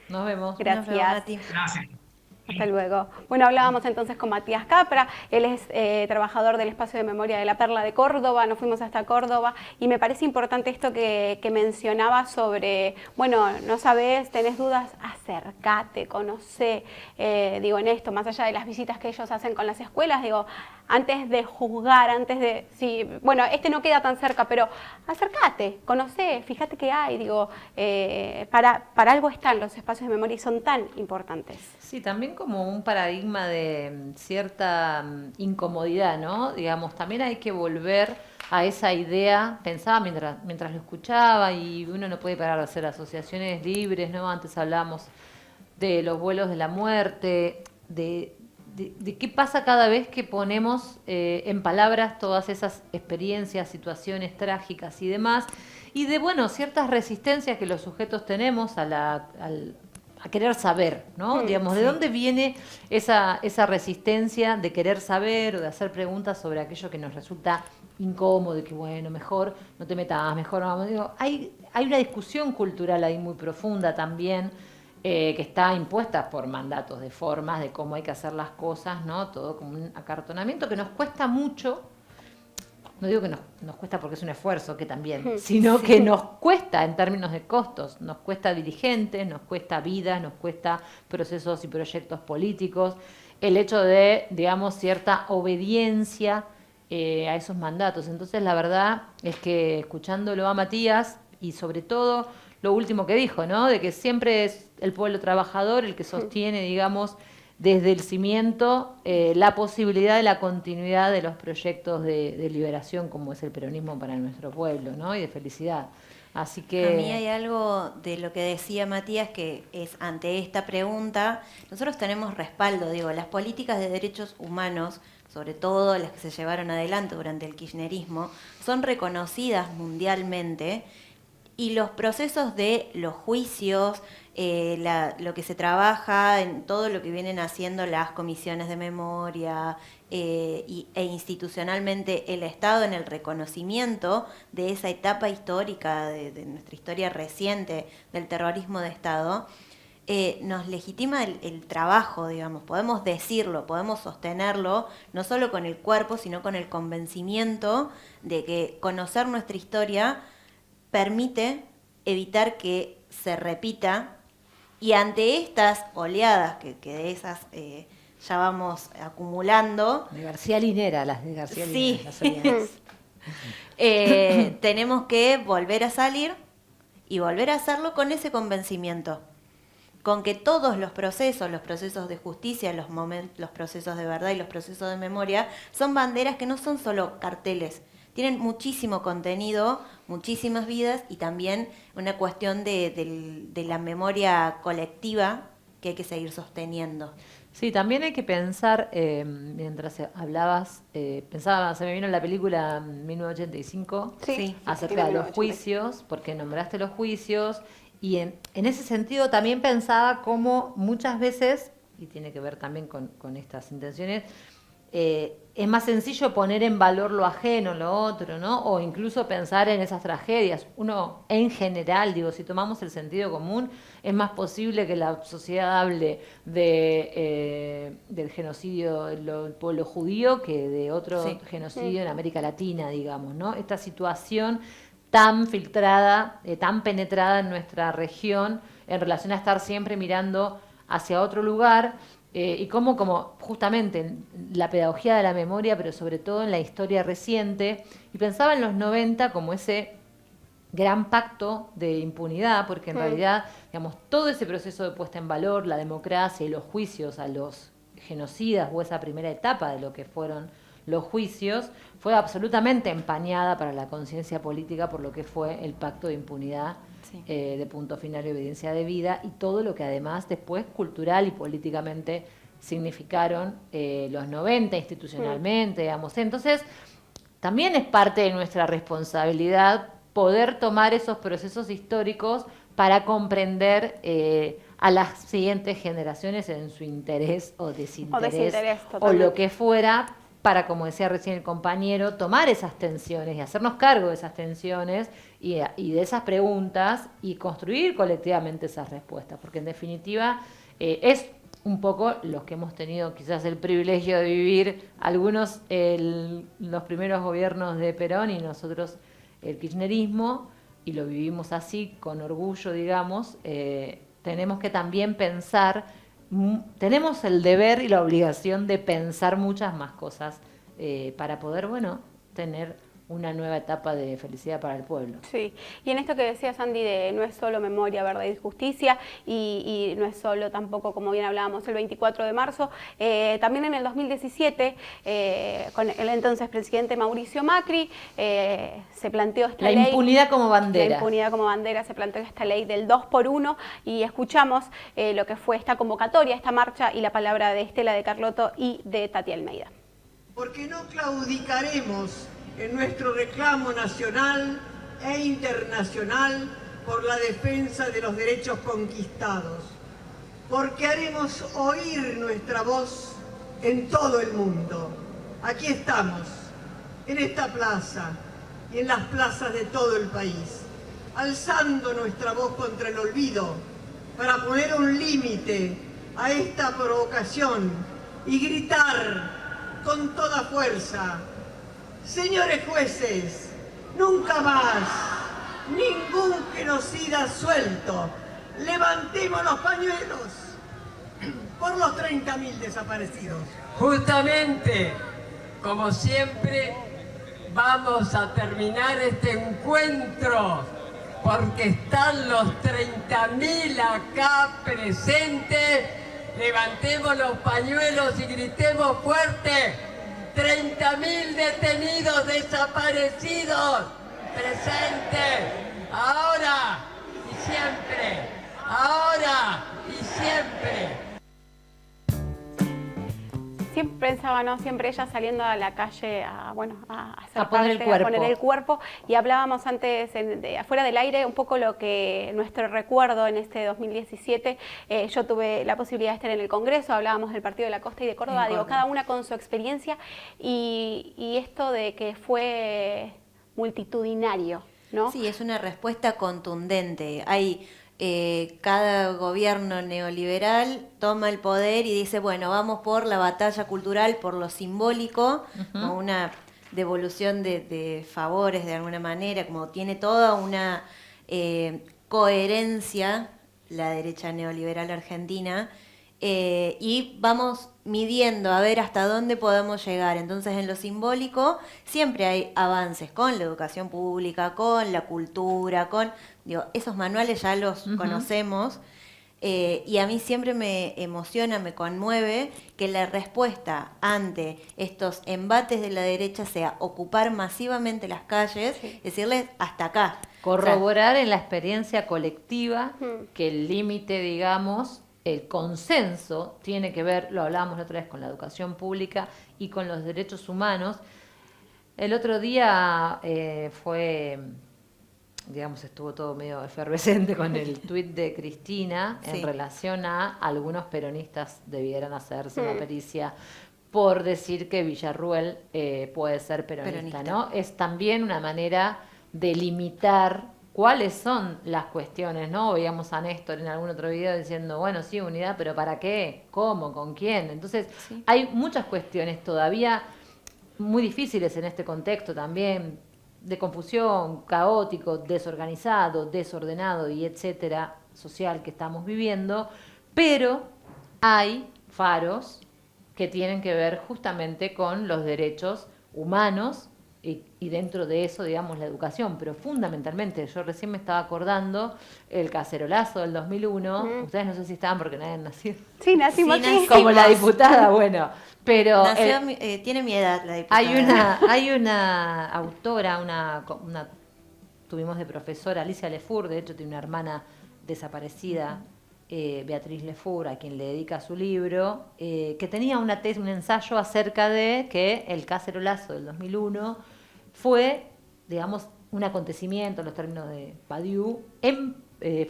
Nos vemos. Gracias. Nos vemos, Mati. Gracias. Hasta luego. Bueno, hablábamos entonces con Matías Capra, él es trabajador del Espacio de Memoria de La Perla de Córdoba, nos fuimos hasta Córdoba y me parece importante esto que mencionaba sobre, bueno, no sabes, tenés dudas, acércate, conocé, digo, en esto, más allá de las visitas que ellos hacen con las escuelas, digo, antes de juzgar, antes de, sí, bueno, este no queda tan cerca, pero acércate, conocé, fíjate qué hay, digo, para algo están los espacios de memoria y son tan importantes. Sí, también como un paradigma de cierta incomodidad, ¿no? Digamos, también hay que volver a esa idea, pensaba mientras lo escuchaba, y uno no puede parar de hacer asociaciones libres, ¿no? Antes hablábamos de los vuelos de la muerte, de qué pasa cada vez que ponemos en palabras todas esas experiencias, situaciones trágicas y demás, y de, bueno, ciertas resistencias que los sujetos tenemos a querer saber, ¿no? Digamos, ¿de dónde viene esa resistencia de querer saber o de hacer preguntas sobre aquello que nos resulta incómodo, y que, bueno, mejor no te metas, mejor no? Digo, hay una discusión cultural ahí muy profunda también, que está impuesta por mandatos de formas de cómo hay que hacer las cosas, ¿no? Todo como un acartonamiento que nos cuesta mucho. No digo que nos cuesta porque es un esfuerzo, que también, sino que nos cuesta en términos de costos, nos cuesta dirigentes, nos cuesta vidas, nos cuesta procesos y proyectos políticos, el hecho de, digamos, cierta obediencia a esos mandatos. Entonces, la verdad es que escuchándolo a Matías, y sobre todo lo último que dijo, ¿no? De que siempre es el pueblo trabajador el que sostiene, digamos, desde el cimiento la posibilidad de la continuidad de los proyectos de liberación, como es el peronismo para nuestro pueblo, ¿no? Y de felicidad. Así que... A mí hay algo de lo que decía Matías que es ante esta pregunta, nosotros tenemos respaldo, digo, las políticas de derechos humanos, sobre todo las que se llevaron adelante durante el kirchnerismo, son reconocidas mundialmente y los procesos de los juicios, lo que se trabaja en todo lo que vienen haciendo las comisiones de memoria e institucionalmente el Estado en el reconocimiento de esa etapa histórica de nuestra historia reciente del terrorismo de Estado, nos legitima el trabajo, digamos, podemos decirlo, podemos sostenerlo, no solo con el cuerpo, sino con el convencimiento de que conocer nuestra historia permite evitar que se repita, y ante estas oleadas, que de esas ya vamos acumulando... De García Linera, las de García Linera. Sí. Tenemos que volver a salir y volver a hacerlo con ese convencimiento, con que todos los procesos de justicia, los procesos de verdad y los procesos de memoria, son banderas que no son solo carteles, tienen muchísimo contenido, muchísimas vidas y también una cuestión de la memoria colectiva que hay que seguir sosteniendo. Sí, también hay que pensar, mientras hablabas, pensaba, se me vino la película 1985, Sí. acerca de los juicios, porque nombraste los juicios, y en ese sentido también pensaba cómo muchas veces, y tiene que ver también con estas intenciones, es más sencillo poner en valor lo ajeno, lo otro, ¿no? O incluso pensar en esas tragedias. Uno, en general, digo, si tomamos el sentido común, es más posible que la sociedad hable del genocidio del pueblo judío que de otro genocidio en América Latina, digamos, ¿no? Esta situación tan filtrada, tan penetrada en nuestra región en relación a estar siempre mirando hacia otro lugar, y como justamente en la pedagogía de la memoria, pero sobre todo en la historia reciente, y pensaba en los 90 como ese gran pacto de impunidad, porque en realidad, digamos, todo ese proceso de puesta en valor, la democracia y los juicios a los genocidas, o esa primera etapa de lo que fueron los juicios, fue absolutamente empañada para la conciencia política por lo que fue el pacto de impunidad, de punto final y evidencia de vida, y todo lo que además después cultural y políticamente significaron los 90 institucionalmente, digamos. Entonces, también es parte de nuestra responsabilidad poder tomar esos procesos históricos para comprender a las siguientes generaciones en su interés o desinterés o lo que fuera, para, como decía recién el compañero, tomar esas tensiones y hacernos cargo de esas tensiones y de esas preguntas y construir colectivamente esas respuestas, porque en definitiva es un poco los que hemos tenido quizás el privilegio de vivir algunos los primeros gobiernos de Perón y nosotros el kirchnerismo, y lo vivimos así con orgullo, digamos. Tenemos que también pensar, tenemos el deber y la obligación de pensar muchas más cosas para poder, bueno, tener una nueva etapa de felicidad para el pueblo. Sí, y en esto que decía Sandy de no es solo memoria, verdad y justicia, y no es solo tampoco, como bien hablábamos, el 24 de marzo, también en el 2017, con el entonces presidente Mauricio Macri, se planteó esta ley. La impunidad como bandera. La impunidad como bandera, se planteó esta ley del 2x1, y escuchamos lo que fue esta convocatoria, esta marcha, y la palabra de Estela de Carlotto y de Tati Almeida. Porque no claudicaremos en nuestro reclamo nacional e internacional por la defensa de los derechos conquistados, porque haremos oír nuestra voz en todo el mundo. Aquí estamos, en esta plaza y en las plazas de todo el país, alzando nuestra voz contra el olvido para poner un límite a esta provocación y gritar con toda fuerza: señores jueces, nunca más, ningún genocida suelto. Levantemos los pañuelos por los 30.000 desaparecidos. Justamente, como siempre, vamos a terminar este encuentro porque están los 30.000 acá presentes. Levantemos los pañuelos y gritemos fuerte: 30.000 detenidos desaparecidos presentes. ahora y siempre, ahora y siempre. Siempre pensaba, ¿no? Siempre ella saliendo a la calle a hacer A poner el parte, cuerpo. a poner el cuerpo. Y hablábamos antes, afuera del aire, un poco lo que nuestro recuerdo en este 2017. Yo tuve la posibilidad de estar en el Congreso, hablábamos del Partido de la Costa y de Córdoba, digo, cada una con su experiencia. Y esto de que fue multitudinario, ¿no? Sí, es una respuesta contundente. Hay cada gobierno neoliberal toma el poder y dice, bueno, vamos por la batalla cultural, por lo simbólico, como una devolución de favores de alguna manera, como tiene toda una coherencia la derecha neoliberal argentina, y vamos midiendo a ver hasta dónde podemos llegar. Entonces, en lo simbólico siempre hay avances con la educación pública, con la cultura, esos manuales ya los conocemos, y a mí siempre me emociona, me conmueve que la respuesta ante estos embates de la derecha sea ocupar masivamente las calles, decirles hasta acá. Corroborar en la experiencia colectiva que el límite, digamos, el consenso tiene que ver, lo hablábamos la otra vez, con la educación pública y con los derechos humanos. El otro día estuvo todo medio efervescente con el tuit de Cristina en relación a algunos peronistas debieran hacerse una pericia por decir que Villarruel puede ser peronista, ¿no? Es también una manera de limitar cuáles son las cuestiones, ¿no? Veíamos a Néstor en algún otro video diciendo, bueno, sí, unidad, pero ¿para qué? ¿Cómo? ¿Con quién? Entonces, hay muchas cuestiones todavía muy difíciles en este contexto también, de confusión, caótico, desorganizado, desordenado y etcétera, social que estamos viviendo, pero hay faros que tienen que ver justamente con los derechos humanos y dentro de eso, digamos, la educación, pero fundamentalmente, yo recién me estaba acordando el cacerolazo del 2001, ustedes no sé si estaban porque nadie nació. Sí, nacimos aquí. Como la diputada, bueno, pero... tiene mi edad la diputada. Hay una autora, tuvimos de profesora, Alicia Lefour, de hecho tiene una hermana desaparecida, Beatriz Lefour, a quien le dedica su libro, que tenía una tesis, un ensayo acerca de que el cacerolazo del 2001 fue, digamos, un acontecimiento en los términos de Badiou en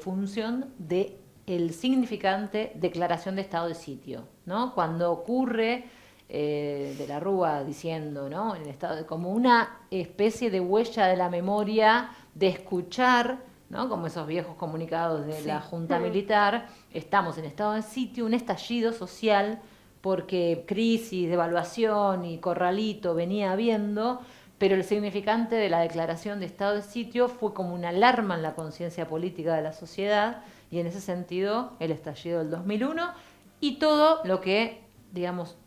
función de el significante declaración de estado de sitio, ¿no? Cuando ocurre de la Rúa diciendo, ¿no? En el estado como una especie de huella de la memoria de escuchar, ¿no? Como esos viejos comunicados de la Junta Militar, estamos en estado de sitio, un estallido social porque crisis, devaluación y corralito venía habiendo, pero el significante de la declaración de estado de sitio fue como una alarma en la conciencia política de la sociedad, y en ese sentido el estallido del 2001 y todo lo que, digamos,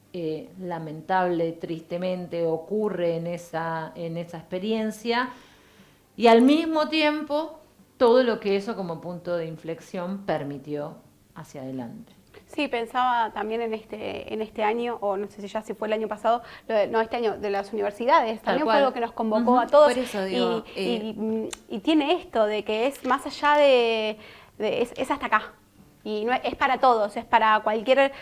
lamentable, tristemente ocurre en esa experiencia, y al mismo tiempo todo lo que eso como punto de inflexión permitió hacia adelante. Sí, pensaba también en este año, o no sé si fue el año pasado, este año de las universidades, también fue algo que nos convocó a todos. Por eso digo, y tiene esto de que es más allá es hasta acá. Y no es para todos, es para cualquier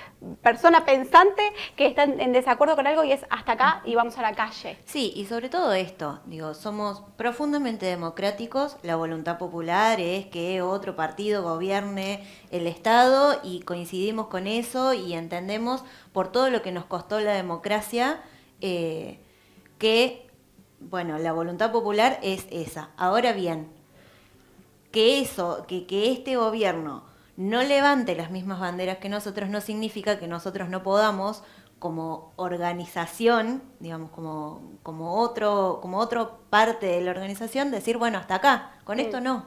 persona pensante que está en desacuerdo con algo, y es hasta acá y vamos a la calle. Sí, y sobre todo esto, somos profundamente democráticos, la voluntad popular es que otro partido gobierne el Estado y coincidimos con eso y entendemos por todo lo que nos costó la democracia que, bueno, la voluntad popular es esa. Ahora bien, que este gobierno no levante las mismas banderas que nosotros no significa que nosotros no podamos, como organización, digamos, como otro parte de la organización, decir, bueno, hasta acá, con esto no.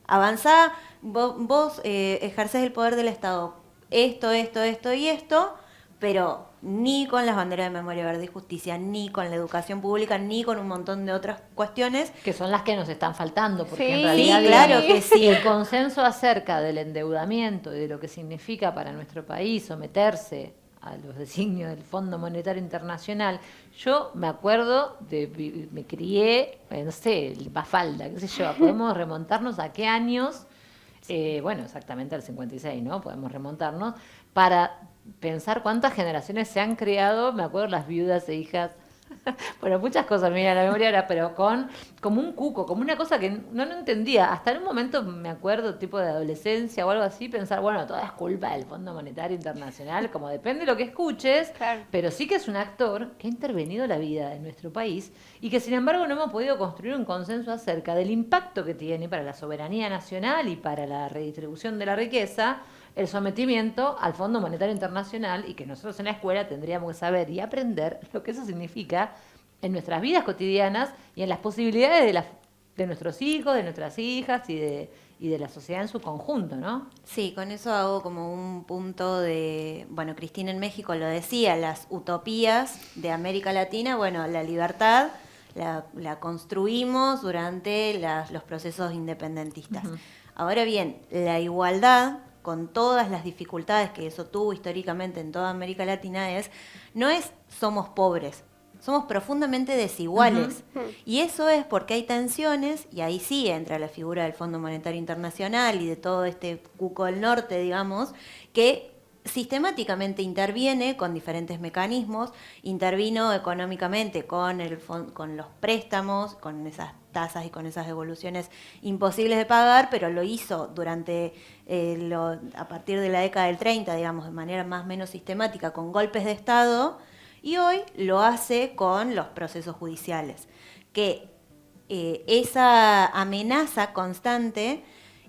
Avanzá, vos ejercés el poder del Estado, esto y esto, pero ni con las banderas de memoria, verdad y justicia, ni con la educación pública, ni con un montón de otras cuestiones. Que son las que nos están faltando, porque sí, en realidad, claro que sí. El consenso acerca del endeudamiento y de lo que significa para nuestro país someterse a los designios del Fondo Monetario Internacional, yo me acuerdo, me crié, no sé, el Mafalda, qué sé yo, podemos remontarnos a qué años, bueno, exactamente al 56, ¿no? Podemos remontarnos para pensar cuántas generaciones se han creado, me acuerdo las viudas e hijas, bueno, muchas cosas, mira, la memoria ahora, pero como un cuco, como una cosa que no entendía. Hasta en un momento, me acuerdo, tipo de adolescencia o algo así, pensar, bueno, toda es culpa del Fondo Monetario Internacional, como depende de lo que escuches, Claro. pero sí que es un actor que ha intervenido la vida de nuestro país y que sin embargo no hemos podido construir un consenso acerca del impacto que tiene para la soberanía nacional y para la redistribución de la riqueza el sometimiento al Fondo Monetario Internacional, y que nosotros en la escuela tendríamos que saber y aprender lo que eso significa en nuestras vidas cotidianas y en las posibilidades de nuestros hijos, de nuestras hijas y de la sociedad en su conjunto, ¿no? Sí, con eso hago como un punto de, bueno, Cristina en México lo decía, las utopías de América Latina, bueno, la libertad la construimos durante los procesos independentistas. Ahora bien, la igualdad, con todas las dificultades que eso tuvo históricamente en toda América Latina, no es somos pobres, somos profundamente desiguales. Y eso es porque hay tensiones, y ahí sí entra la figura del Fondo Monetario Internacional y de todo este cuco del norte, digamos, que sistemáticamente interviene con diferentes mecanismos, intervino económicamente con los préstamos, con esas tasas y con esas devoluciones imposibles de pagar, pero lo hizo durante a partir de la década del 30, digamos, de manera más o menos sistemática, con golpes de Estado, y hoy lo hace con los procesos judiciales, que esa amenaza constante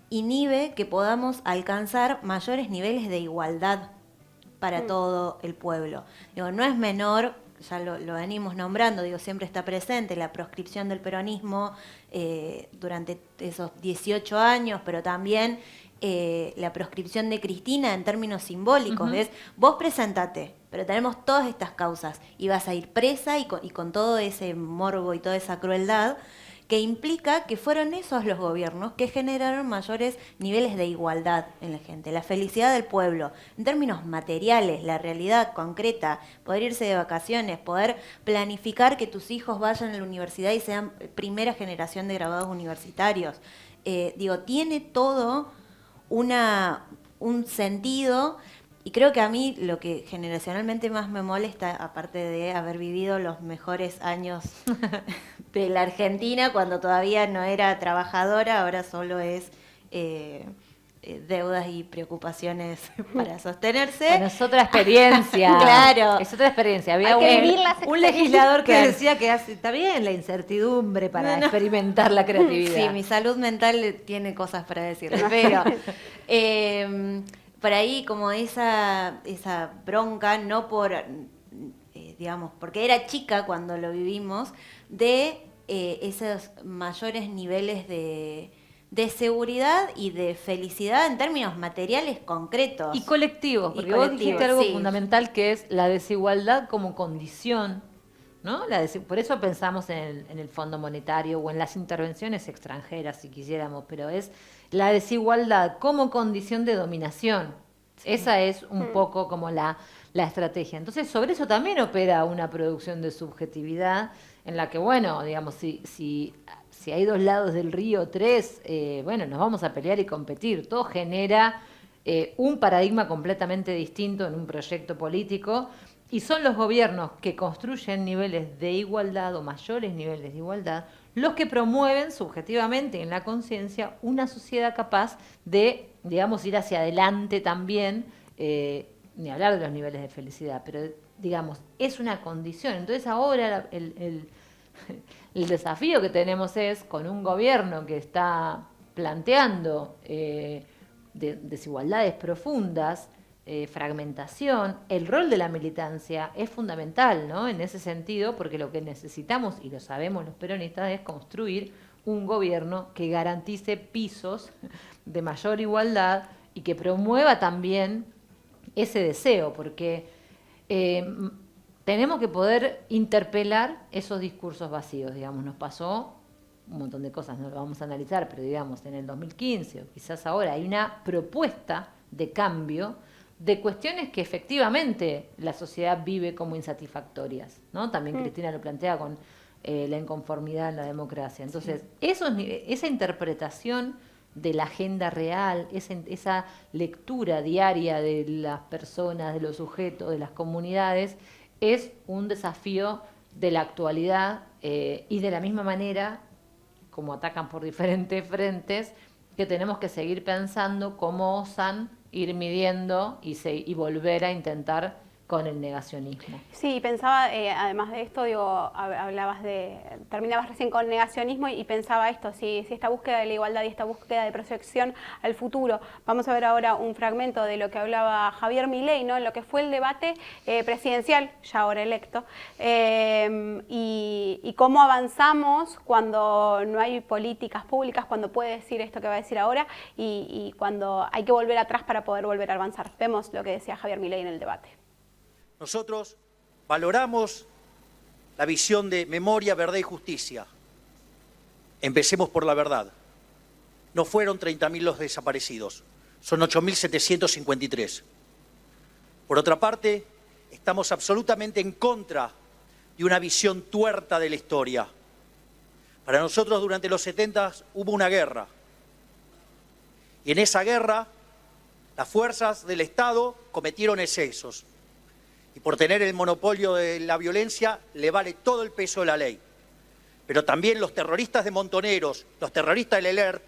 inhibe que podamos alcanzar mayores niveles de igualdad para todo el pueblo. Digo, no es menor, ya lo venimos nombrando, digo, siempre está presente la proscripción del peronismo durante esos 18 años, pero también la proscripción de Cristina en términos simbólicos. Es, vos presentate, pero tenemos todas estas causas y vas a ir presa y con todo ese morbo y toda esa crueldad, que implica que fueron esos los gobiernos que generaron mayores niveles de igualdad en la gente, la felicidad del pueblo, en términos materiales, la realidad concreta, poder irse de vacaciones, poder planificar que tus hijos vayan a la universidad y sean primera generación de graduados universitarios. Tiene todo un sentido. Y creo que a mí lo que generacionalmente más me molesta, aparte de haber vivido los mejores años de la Argentina, cuando todavía no era trabajadora, ahora solo es deudas y preocupaciones para sostenerse. Bueno, es otra experiencia. Claro. Es otra experiencia. Había Hay que vivir las un legislador que decía que está bien la incertidumbre para experimentar la creatividad. Sí, mi salud mental tiene cosas para decirle, pero por ahí como esa bronca, no por, digamos, porque era chica cuando lo vivimos, de esos mayores niveles de seguridad y de felicidad en términos materiales concretos. Y colectivos, porque vos colectivos, dijiste algo sí. fundamental, que es la desigualdad como condición, ¿no? Por eso pensamos en el Fondo Monetario o en las intervenciones extranjeras, si quisiéramos, pero es la desigualdad como condición de dominación. Sí. Esa es un poco como la estrategia. Entonces, sobre eso también opera una producción de subjetividad en la que, bueno, digamos, si hay dos lados del río, tres, bueno, nos vamos a pelear y competir. Todo genera un paradigma completamente distinto en un proyecto político, y son los gobiernos que construyen niveles de igualdad o mayores niveles de igualdad los que promueven subjetivamente en la conciencia una sociedad capaz de, digamos, ir hacia adelante también, ni hablar de los niveles de felicidad, pero, digamos, es una condición. Entonces ahora el desafío que tenemos es, con un gobierno que está planteando desigualdades profundas, fragmentación, el rol de la militancia es fundamental, ¿no? En ese sentido, porque lo que necesitamos, y lo sabemos los peronistas, es construir un gobierno que garantice pisos de mayor igualdad y que promueva también ese deseo, porque tenemos que poder interpelar esos discursos vacíos. Digamos, nos pasó un montón de cosas, no lo vamos a analizar, pero digamos, en el 2015 o quizás ahora hay una propuesta de cambio de cuestiones que efectivamente la sociedad vive como insatisfactorias, ¿no? También Cristina lo plantea con la inconformidad en la democracia. Entonces, esa interpretación de la agenda real, esa lectura diaria de las personas, de los sujetos, de las comunidades, es un desafío de la actualidad y de la misma manera, como atacan por diferentes frentes, que tenemos que seguir pensando cómo osan ir midiendo y volver a intentar con el negacionismo. Sí, pensaba, además de esto, digo, terminabas recién con negacionismo y pensaba esto, si esta búsqueda de la igualdad y esta búsqueda de proyección al futuro, vamos a ver ahora un fragmento de lo que hablaba Javier Milei, ¿no? En lo que fue el debate presidencial, ya ahora electo, y cómo avanzamos cuando no hay políticas públicas, cuando puede decir esto que va a decir ahora y cuando hay que volver atrás para poder volver a avanzar. Vemos lo que decía Javier Milei en el debate. Nosotros valoramos la visión de memoria, verdad y justicia. Empecemos por la verdad. No fueron 30.000 los desaparecidos, son 8.753. Por otra parte, estamos absolutamente en contra de una visión tuerta de la historia. Para nosotros, durante los 70 hubo una guerra. Y en esa guerra, las fuerzas del Estado cometieron excesos. Y por tener el monopolio de la violencia le vale todo el peso de la ley. Pero también los terroristas de Montoneros, los terroristas del ELERP,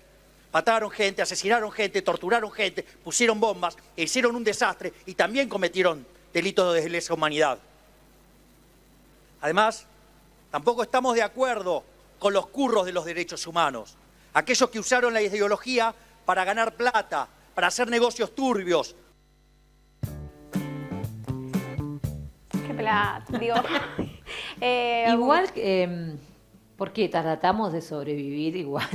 mataron gente, asesinaron gente, torturaron gente, pusieron bombas, e hicieron un desastre y también cometieron delitos de lesa humanidad. Además, tampoco estamos de acuerdo con los curros de los derechos humanos, aquellos que usaron la ideología para ganar plata, para hacer negocios turbios. Digo, igual, porque tratamos de sobrevivir igual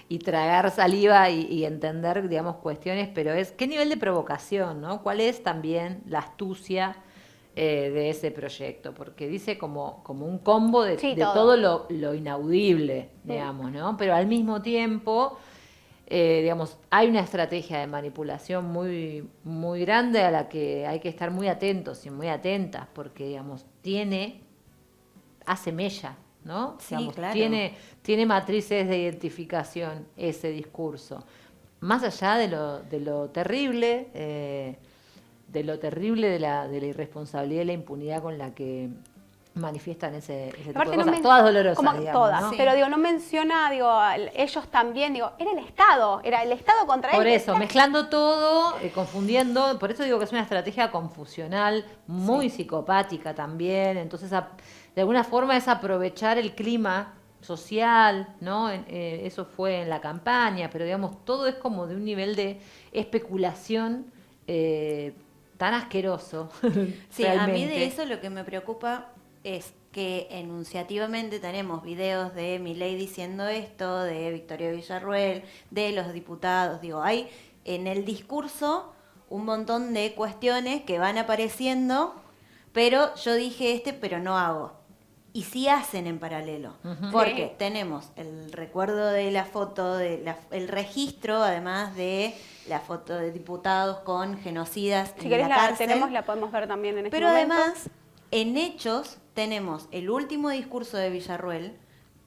y tragar saliva y entender, digamos, cuestiones, pero es qué nivel de provocación, ¿no? ¿Cuál es también la astucia de ese proyecto? Porque dice como un combo de todo lo inaudible, digamos, ¿no? Pero al mismo tiempo, digamos, hay una estrategia de manipulación muy, muy grande a la que hay que estar muy atentos y muy atentas, porque, digamos, hace mella, ¿no? Sí, digamos, claro. Tiene matrices de identificación ese discurso. Más allá de lo terrible, de la irresponsabilidad y la impunidad con la que manifiestan ese tipo de cosas, todas dolorosas, como digamos, todas, ¿no? pero digo, no menciona, digo, ellos también, digo, era el Estado contra Por ellos. eso, mezclando todo, confundiendo, por eso digo que es una estrategia confusional, muy psicopática también, entonces de alguna forma es aprovechar el clima social, ¿no? Eso fue en la campaña, pero digamos, todo es como de un nivel de especulación tan asqueroso. Sí, realmente. A mí de eso lo que me preocupa es que enunciativamente tenemos videos de Milei diciendo esto, de Victoria Villarruel, de los diputados, digo, hay en el discurso un montón de cuestiones que van apareciendo, pero yo dije pero no hago. Y sí hacen en paralelo, porque tenemos el recuerdo de la foto, el registro, además de la foto de diputados con genocidas Si en querés la cárcel. la podemos ver también en este Pero momento. además, en hechos, tenemos el último discurso de Villarruel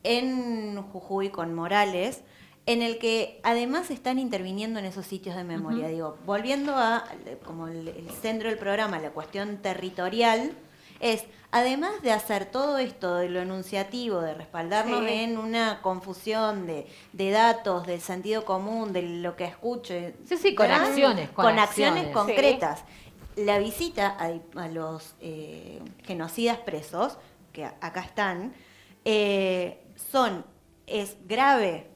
en Jujuy con Morales, en el que además están interviniendo en esos sitios de memoria. Digo, volviendo a, como el centro del programa, la cuestión territorial, es, además de hacer todo esto de lo enunciativo, de respaldarnos en una confusión de datos, del sentido común, de lo que escucho. Sí, con acciones. Con acciones concretas. La visita a los genocidas presos, que acá están, es grave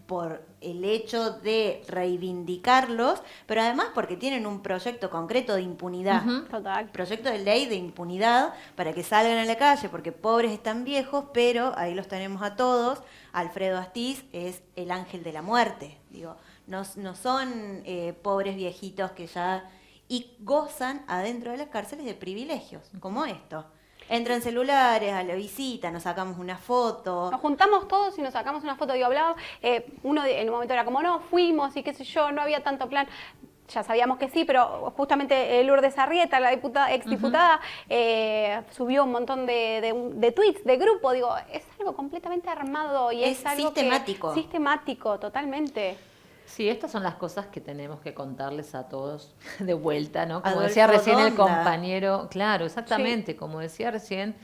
por el hecho de reivindicarlos, pero además porque tienen un proyecto concreto de impunidad. Total. Proyecto de ley de impunidad para que salgan a la calle, porque pobres están viejos, pero ahí los tenemos a todos. Alfredo Astiz es el ángel de la muerte. Digo, no son pobres viejitos que ya... Y gozan adentro de las cárceles de privilegios, como esto. Entran celulares a la visita, nos sacamos una foto. Nos juntamos todos y nos sacamos una foto. Digo, hablaba, en un momento era como, no, fuimos y qué sé yo, no había tanto plan. ya sabíamos que sí, pero justamente Lourdes Arrieta, la exdiputada, subió un montón de tweets, de grupo. Digo, es algo completamente armado y es algo sistemático. Sistemático, totalmente. Sí, estas son las cosas que tenemos que contarles a todos de vuelta, ¿no? Como Adolfo decía recién el Donda. compañero, claro, exactamente, como decía recién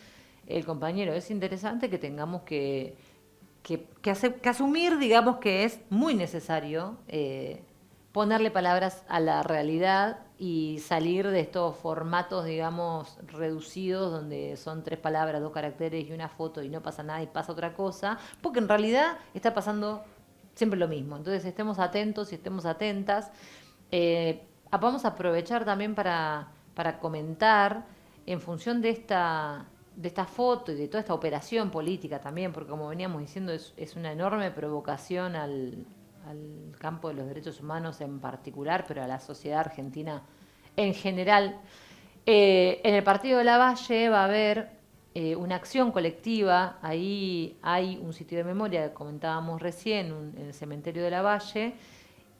el compañero, es interesante que tengamos que asumir, digamos, que es muy necesario ponerle palabras a la realidad y salir de estos formatos, digamos, reducidos, donde son 3 palabras, 2 caracteres y una foto y no pasa nada y pasa otra cosa, porque en realidad está pasando siempre lo mismo. Entonces estemos atentos y estemos atentas. Vamos a aprovechar también para comentar en función de esta foto y de toda esta operación política también, porque como veníamos diciendo es una enorme provocación al campo de los derechos humanos en particular, pero a la sociedad argentina en general. En el Partido de Lavalle va a haber una acción colectiva. Ahí hay un sitio de memoria que comentábamos recién, en el cementerio de Lavalle,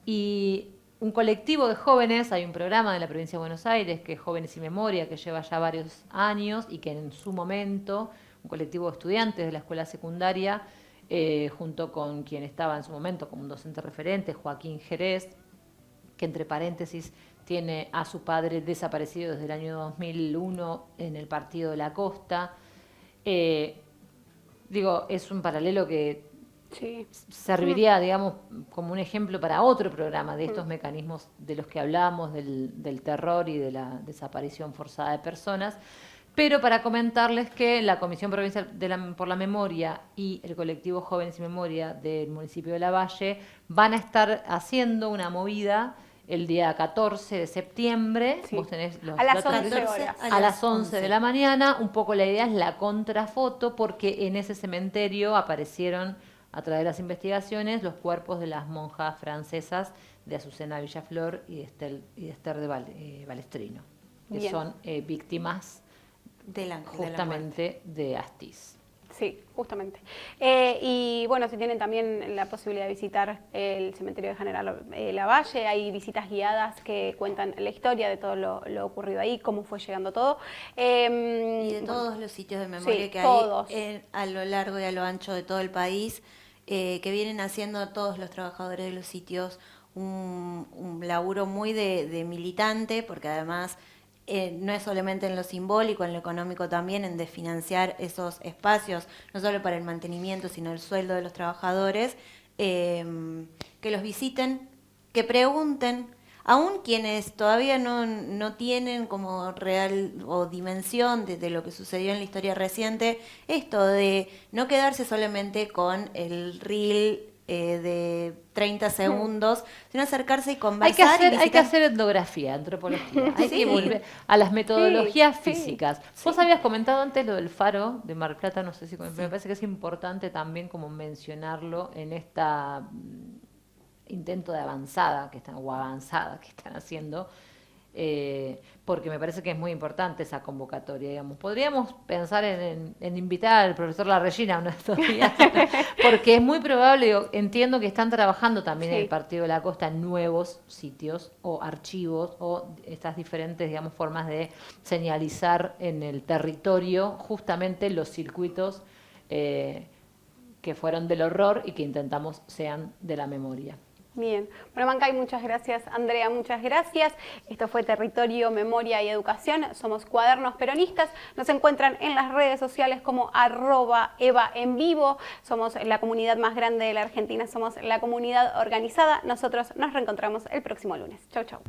y un colectivo de jóvenes. Hay un programa de la provincia de Buenos Aires que es Jóvenes y Memoria, que lleva ya varios años y que en su momento, un colectivo de estudiantes de la escuela secundaria, junto con quien estaba en su momento como un docente referente, Joaquín Jerez, que entre paréntesis tiene a su padre desaparecido desde el año 2001 en el Partido de la Costa. Es un paralelo que serviría, digamos, como un ejemplo para otro programa de estos mecanismos de los que hablábamos, del terror y de la desaparición forzada de personas. Pero para comentarles que la Comisión Provincial por la Memoria y el colectivo Jóvenes y Memoria del municipio de Lavalle van a estar haciendo una movida el día 14 de septiembre. Vos tenés los a las datos. 11 horas. A las 11 de la mañana. Un poco la idea es la contrafoto, porque en ese cementerio aparecieron, a través de las investigaciones, los cuerpos de las monjas francesas de Azucena Villaflor y de Esther de Balestrino, que Bien. son víctimas justamente de Astiz. Sí, justamente. Y bueno, si tienen también la posibilidad de visitar el cementerio de General Lavalle, hay visitas guiadas que cuentan la historia de todo lo ocurrido ahí, cómo fue llegando todo. Y de todos los sitios de memoria que hay a lo largo y a lo ancho de todo el país, que vienen haciendo todos los trabajadores de los sitios un laburo muy de militante, porque además no es solamente en lo simbólico, en lo económico también, en desfinanciar esos espacios, no solo para el mantenimiento, sino el sueldo de los trabajadores, que los visiten, que pregunten, aún quienes todavía no tienen como real o dimensión de lo que sucedió en la historia reciente, esto de no quedarse solamente con el reel de 30 segundos, sino acercarse y conversar. Hay que hacer etnografía, antropología. Hay que volver a las metodologías físicas. Vos habías comentado antes lo del faro de Mar del Plata, no sé si me parece que es importante también como mencionarlo en esta intento de avanzada que están haciendo, porque me parece que es muy importante esa convocatoria, digamos. Podríamos pensar en invitar al profesor Larregina uno de estos días, porque es muy probable, entiendo que están trabajando también en el Partido de la Costa en nuevos sitios o archivos o estas diferentes, digamos, formas de señalizar en el territorio justamente los circuitos que fueron del horror y que intentamos sean de la memoria. Bien. Bueno, Mancay, muchas gracias. Andrea, muchas gracias. Esto fue Territorio, Memoria y Educación. Somos Cuadernos Peronistas. Nos encuentran en las redes sociales como @EvaEnVivo. Somos la comunidad más grande de la Argentina. Somos la comunidad organizada. Nosotros nos reencontramos el próximo lunes. Chau, chau.